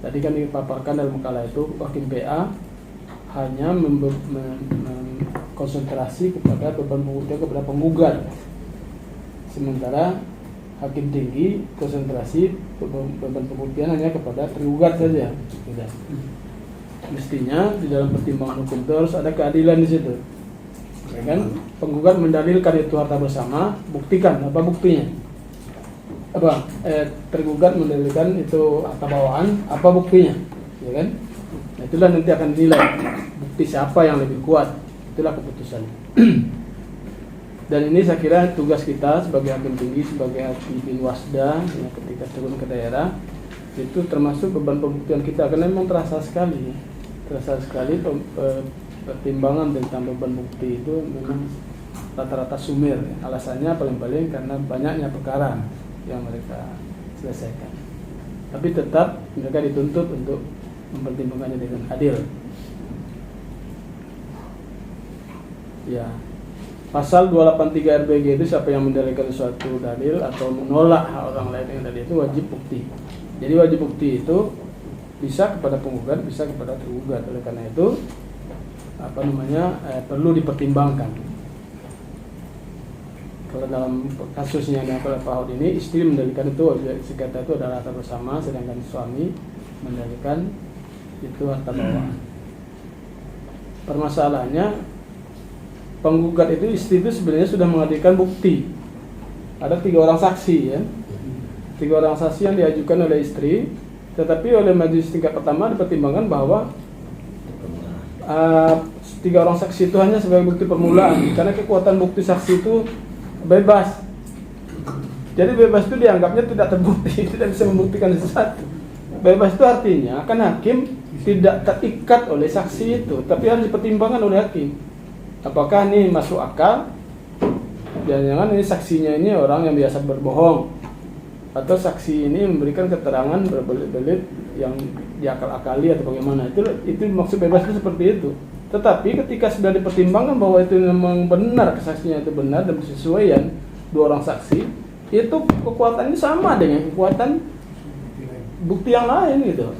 Tadi kan dipaparkan dalam makalah itu hakim PA hanya konsentrasi kepada beban pembuktian kepada penggugat, sementara hakim tinggi konsentrasi beban pembuktian hanya kepada tergugat saja. Tidak. Mestinya di dalam pertimbangan hukum itu harus ada keadilan di situ. Ya kan? Penggugat mendalilkan itu harta bersama, buktikan apa buktinya? Tergugat mendalilkan itu harta bawaan, apa buktinya? Ya kan? Nah, itulah nanti akan dinilai bukti siapa yang lebih kuat. Itulah keputusan. Dan ini saya kira tugas kita sebagai hakim tinggi, sebagai hakim binwasda ya, ketika turun ke daerah itu termasuk beban pembuktian kita, karena memang terasa sekali pertimbangan tentang beban bukti itu memang rata-rata sumir. Alasannya paling-paling karena banyaknya perkara yang mereka selesaikan. Tapi tetap mereka dituntut untuk mempertimbangkannya dengan adil. Ya. Pasal 283 RBG itu siapa yang mendalilkan suatu dalil atau menolak hak orang lain yang tadi itu wajib bukti. Jadi wajib bukti itu bisa kepada penggugat, bisa kepada tergugat. Oleh karena itu perlu dipertimbangkan. Kalau dalam kasusnya yang Pak Ahok ini, istri mendalilkan itu sekata itu adalah harta bersama, sedangkan suami mendalilkan itu harta bawaan. Permasalahannya penggugat itu, istri itu sebenarnya sudah menghadirkan bukti. Ada 3 orang saksi ya, 3 orang saksi yang diajukan oleh istri, tetapi oleh majelis tingkat pertama dipertimbangkan bahwa 3 orang saksi itu hanya sebagai bukti permulaan, karena kekuatan bukti saksi itu bebas. Jadi bebas itu dianggapnya tidak terbukti, tidak bisa membuktikan sesuatu. Bebas itu artinya kan hakim tidak terikat oleh saksi itu, tapi harus dipertimbangkan oleh hakim. Apakah ini masuk akal? Jangan-jangan ini saksinya ini orang yang biasa berbohong, atau saksi ini memberikan keterangan berbelit-belit yang diakal-akali atau bagaimana. Itu maksud bebas itu seperti itu. Tetapi ketika sudah dipertimbangkan bahwa itu memang benar, kesaksiannya itu benar dan bersesuaian 2 orang saksi, itu kekuatannya sama dengan kekuatan bukti yang lain gitu.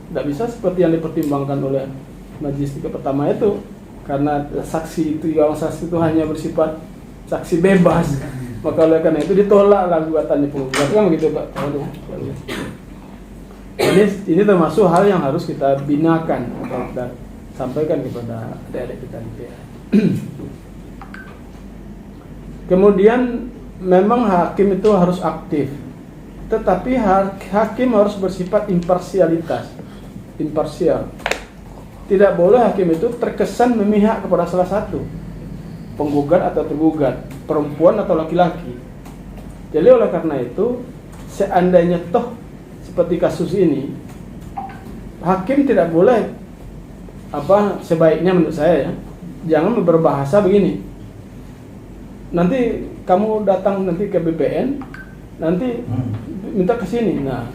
Tidak bisa seperti yang dipertimbangkan oleh majelis tingkat pertama itu. Karena saksi itu, 3 orang saksi itu hanya bersifat saksi bebas, maka oleh karena itu ditolaklah gugatannya penggugat, kan begitu Pak. Ini termasuk hal yang harus kita binakan atau kita sampaikan kepada adik-adik kita di PA. Kemudian memang hakim itu harus aktif, tetapi hakim harus bersifat imparsial. Tidak boleh hakim itu terkesan memihak kepada salah satu, penggugat atau tergugat, perempuan atau laki-laki. Jadi oleh karena itu, seandainya toh seperti kasus ini, hakim tidak boleh sebaiknya menurut saya ya, jangan berbahasa begini. Nanti kamu datang nanti ke BPN, nanti minta ke sini. Nah,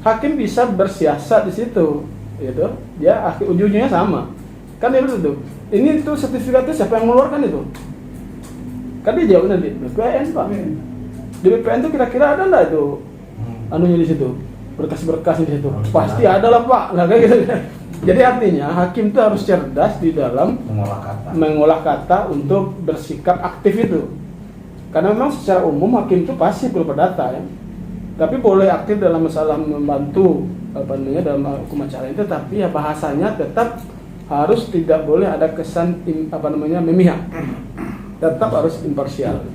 hakim bisa bersiasat di situ. Gitu, dia ujungnya sama. Kan itu tuh. Ini tuh sertifikatnya siapa yang mengeluarkan itu? Kan dia jawab nanti BPN Pak. Di BPN tuh kira-kira ada enggak itu anunya di situ? berkas-berkas di situ. Pasti ada lah Pak, nggak kayak gitu. Jadi artinya hakim itu harus cerdas di dalam mengolah kata untuk bersikap aktif itu. Karena memang secara umum hakim itu pasif berdata ya. Tapi boleh aktif dalam masalah membantu dalam hukum acara itu, tapi ya bahasanya tetap harus tidak boleh ada kesan memihak. Tetap harus imparsial.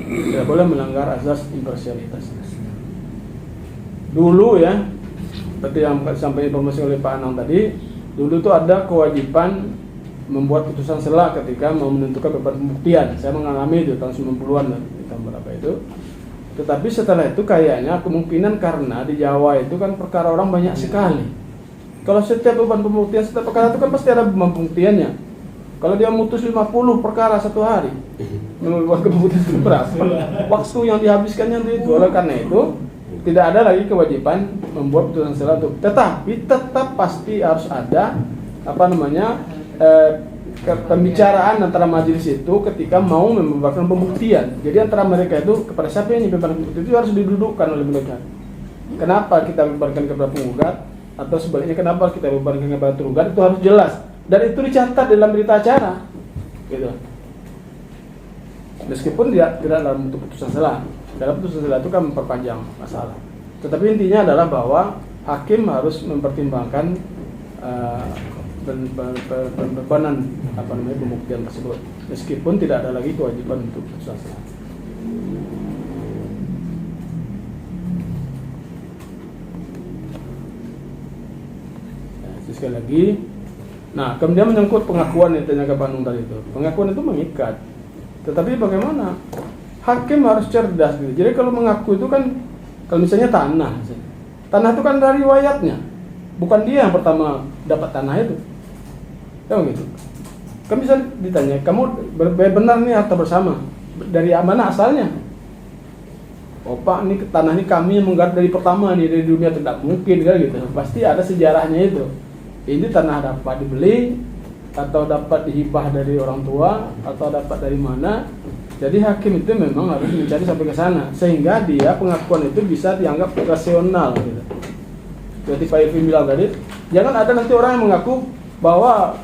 Tidak boleh melanggar azas imparsialitas. Dulu ya, seperti yang sampai informasi oleh Pak Anang tadi, dulu tuh ada kewajiban membuat putusan sela ketika mau menentukan beban pembuktian. Saya mengalami itu tahun 90-an tahun berapa itu. Tetapi setelah itu kayaknya kemungkinan karena di Jawa itu kan perkara orang banyak sekali. Kalau setiap beban pembuktian, setiap perkara itu kan pasti ada beban pembuktiannya. Kalau dia mutus 50 perkara satu hari, membuat pembuktian itu berapa? Waktu yang dihabiskannya itu. Oleh karena itu tidak ada lagi kewajiban membuat putusan sela itu. Tetapi tetap pasti harus ada pembicaraan antara majelis itu ketika mau membubarkan pembuktian. Jadi antara mereka itu kepada siapa yang membubarkan pembuktian itu harus didudukkan oleh mereka. Kenapa kita membubarkan kepada penggugat atau sebaliknya kenapa kita membubarkan kepada tergugat itu harus jelas dan itu dicatat dalam berita acara, gitu. Meskipun tidak dalam bentuk putusan sela. Dalam putusan sela itu kan memperpanjang masalah. Tetapi intinya adalah bahwa hakim harus mempertimbangkan bebanan pembuktian tersebut, meskipun tidak ada lagi kewajiban untuk putusan sela. Sekali lagi, nah kemudian menyangkut pengakuan yang tanya ke Bandung tadi itu, pengakuan itu mengikat. Tetapi bagaimana? Hakim harus cerdas gitu. Jadi kalau mengaku itu kan, kalau misalnya tanah itu kan dari riwayatnya, bukan dia yang pertama dapat tanah itu. Ya gitu. Kan bisa ditanya, kamu benar nih harta bersama, dari mana asalnya? Oh Pak, ini tanah ini kami yang menggarap dari pertama nih, dari dunia tidak mungkin kan gitu. Pasti ada sejarahnya itu. Ini tanah dapat dibeli atau dapat dihibah dari orang tua atau dapat dari mana. Jadi hakim itu memang harus mencari sampai ke sana sehingga dia pengakuan itu bisa dianggap rasional gitu. Seperti Pak Irvin bilang tadi, jangan ada nanti orang yang mengaku bahwa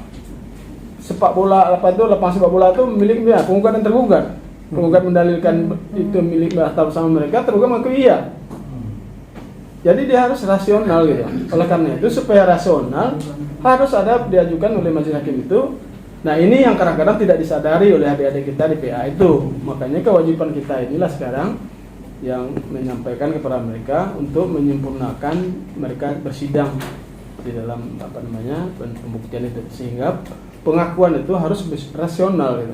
lapangan sepak bola itu miliknya penggugat dan tergugat. Penggugat mendalilkan itu milik harta bersama mereka, tergugat mengaku iya. Jadi dia harus rasional gitu. Oleh karena itu supaya rasional harus ada diajukan oleh majelis hakim itu. Nah ini yang kadang-kadang tidak disadari oleh adik-adik kita di PA itu. Makanya kewajiban kita inilah sekarang yang menyampaikan kepada mereka untuk menyempurnakan mereka bersidang di dalam pembuktian itu, sehingga pengakuan itu harus rasional gitu.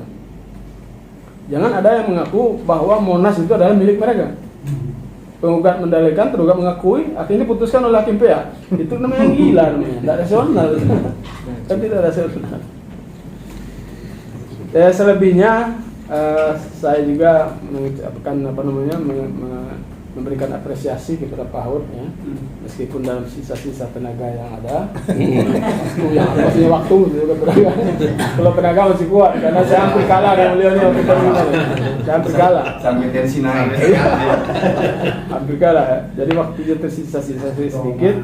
Jangan ada yang mengaku bahwa Monas itu adalah milik mereka. Penggugat mendalilkan, tergugat mengakui, akhirnya diputuskan oleh hakim PA. Itu namanya yang gila namanya, tidak rasional. Kan tidak rasional. Selebihnya saya juga mengucapkan memberikan apresiasi kepada Pak Hud ya, meskipun dalam sisa-sisa tenaga yang ada, masih waktu juga tenaga. Kalau tenaga masih kuat, karena saya hampir kalah dengan beliau nih waktu terminal. Saya hampir kalah. Sampai tensi naik. Hampir kalah. Ya. Jadi waktunya tersisa-sisa sedikit,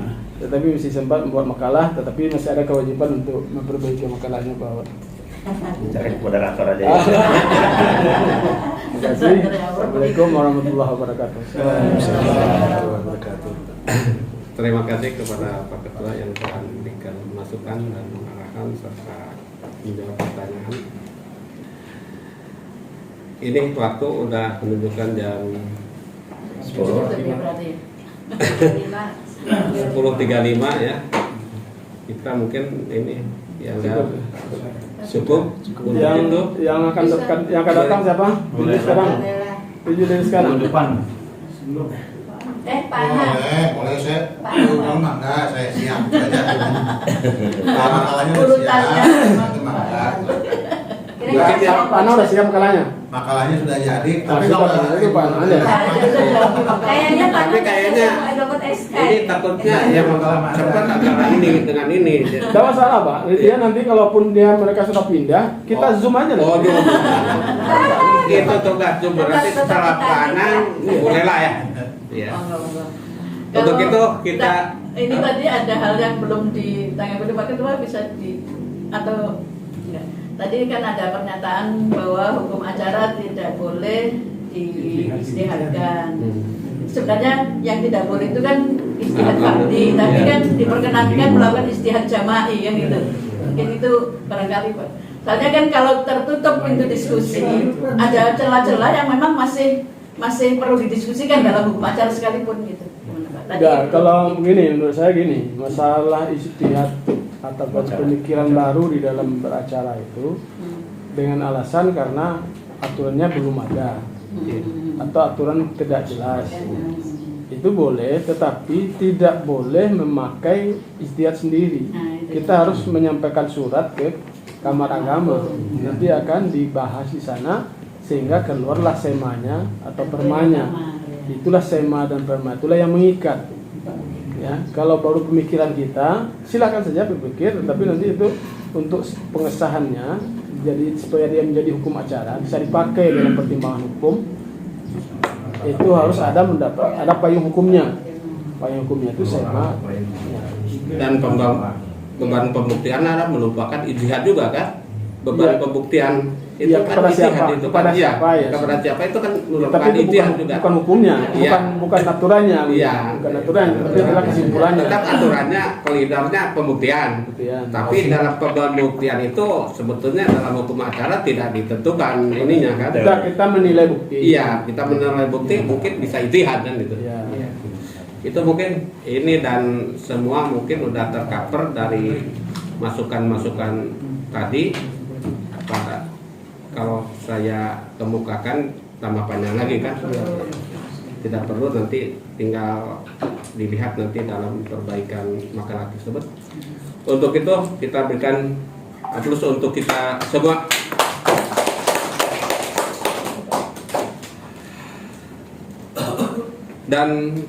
tetapi masih sempat membuat makalah, tetapi masih ada kewajiban untuk memperbaiki makalahnya Pak Hud. Cari moderator aja ya. Terima kasih. Assalamualaikum warahmatullahi wabarakatuh. Terima kasih kepada Pak Ketua yang telah memberikan masukan dan pengarahan serta menjawab pertanyaan. Ini waktu udah menunjukkan jam 10.35 ya. Kita mungkin ini yang cukup yang akan datang siapa? Tujuh sekarang. Tujuh dari sekarang. Depan. Boleh saya. Enggak, saya siap aja. Makalahnya udah siap. Itu enggak. Pana udah siap makalahnya. Makalahnya sudah jadi, tapi kalau itu Pana aja. Kayaknya ini takutnya ya cepat antara ini dengan ini. Tidak masalah Pak. Dia nanti kalaupun mereka sudah pindah, kita zoom aja. Oh, zoom. Gitu tuh Zoom berarti setelah Pana boleh lah ya. Ya. Monggo. Untuk Kalau itu kita ini tadi ada hal yang belum ditanggapi Pak Ketua, bisa atau enggak? Tadi kan ada pernyataan bahwa hukum acara tidak boleh diistihadkan. Sebenarnya yang tidak boleh itu kan istihad fardi, tapi kan diperkenankan melakukan istihad jama'i kan gitu. Mungkin itu barangkali Pak. Soalnya kan kalau tertutup pintu diskusi, ada celah-celah yang memang masih perlu didiskusikan dalam hukum acara sekalipun gitu. Enggak, kalau begini menurut saya gini, masalah istihad atau pemikiran baru di dalam beracara itu dengan alasan karena aturannya belum ada atau aturan tidak jelas. Itu boleh, tetapi tidak boleh memakai istihad sendiri. Kita harus menyampaikan surat ke Kamar Agama. Nanti akan dibahas di sana sehingga keluarlah semanya atau permanya. Itulah sema dan perma, itulah yang mengikat. Ya, kalau baru pemikiran kita, silakan saja berpikir, tetapi nanti itu untuk pengesahannya, jadi supaya dia menjadi hukum acara bisa dipakai dalam pertimbangan hukum. Itu harus ada payung hukumnya. Payung hukumnya itu sema. dan beban pembuktian ada melupakan ijtihad juga kan? Beban pembuktian itu ya, kan ijtihad itu kan kepada siapa itu kan melupakan ijtihad juga. Bukan hukumnya, bukan aturannya. Iya. Bukan aturannya, tapi adalah kesimpulannya. Tetap aturannya, koridornya pembuktian. Tapi dalam pembuktian itu sebetulnya dalam hukum acara tidak ditentukan ininya kan. Kita menilai bukti. Iya, kita menilai bukti mungkin bisa ijtihad kan gitu. Ya. Itu mungkin ini dan semua mungkin udah tercover dari masukan-masukan tadi. Kalau saya kemukakan tambah panjang lagi kan, tidak perlu, nanti tinggal dilihat nanti dalam perbaikan makalah tersebut. Untuk itu kita berikan aplaus untuk kita semua. Dan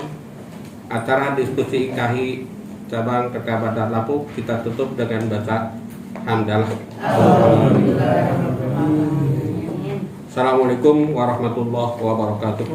acara diskusi IKHI cabang Kerkabadar Lampung kita tutup dengan baca hamdalah. Assalamualaikum warahmatullahi wabarakatuh.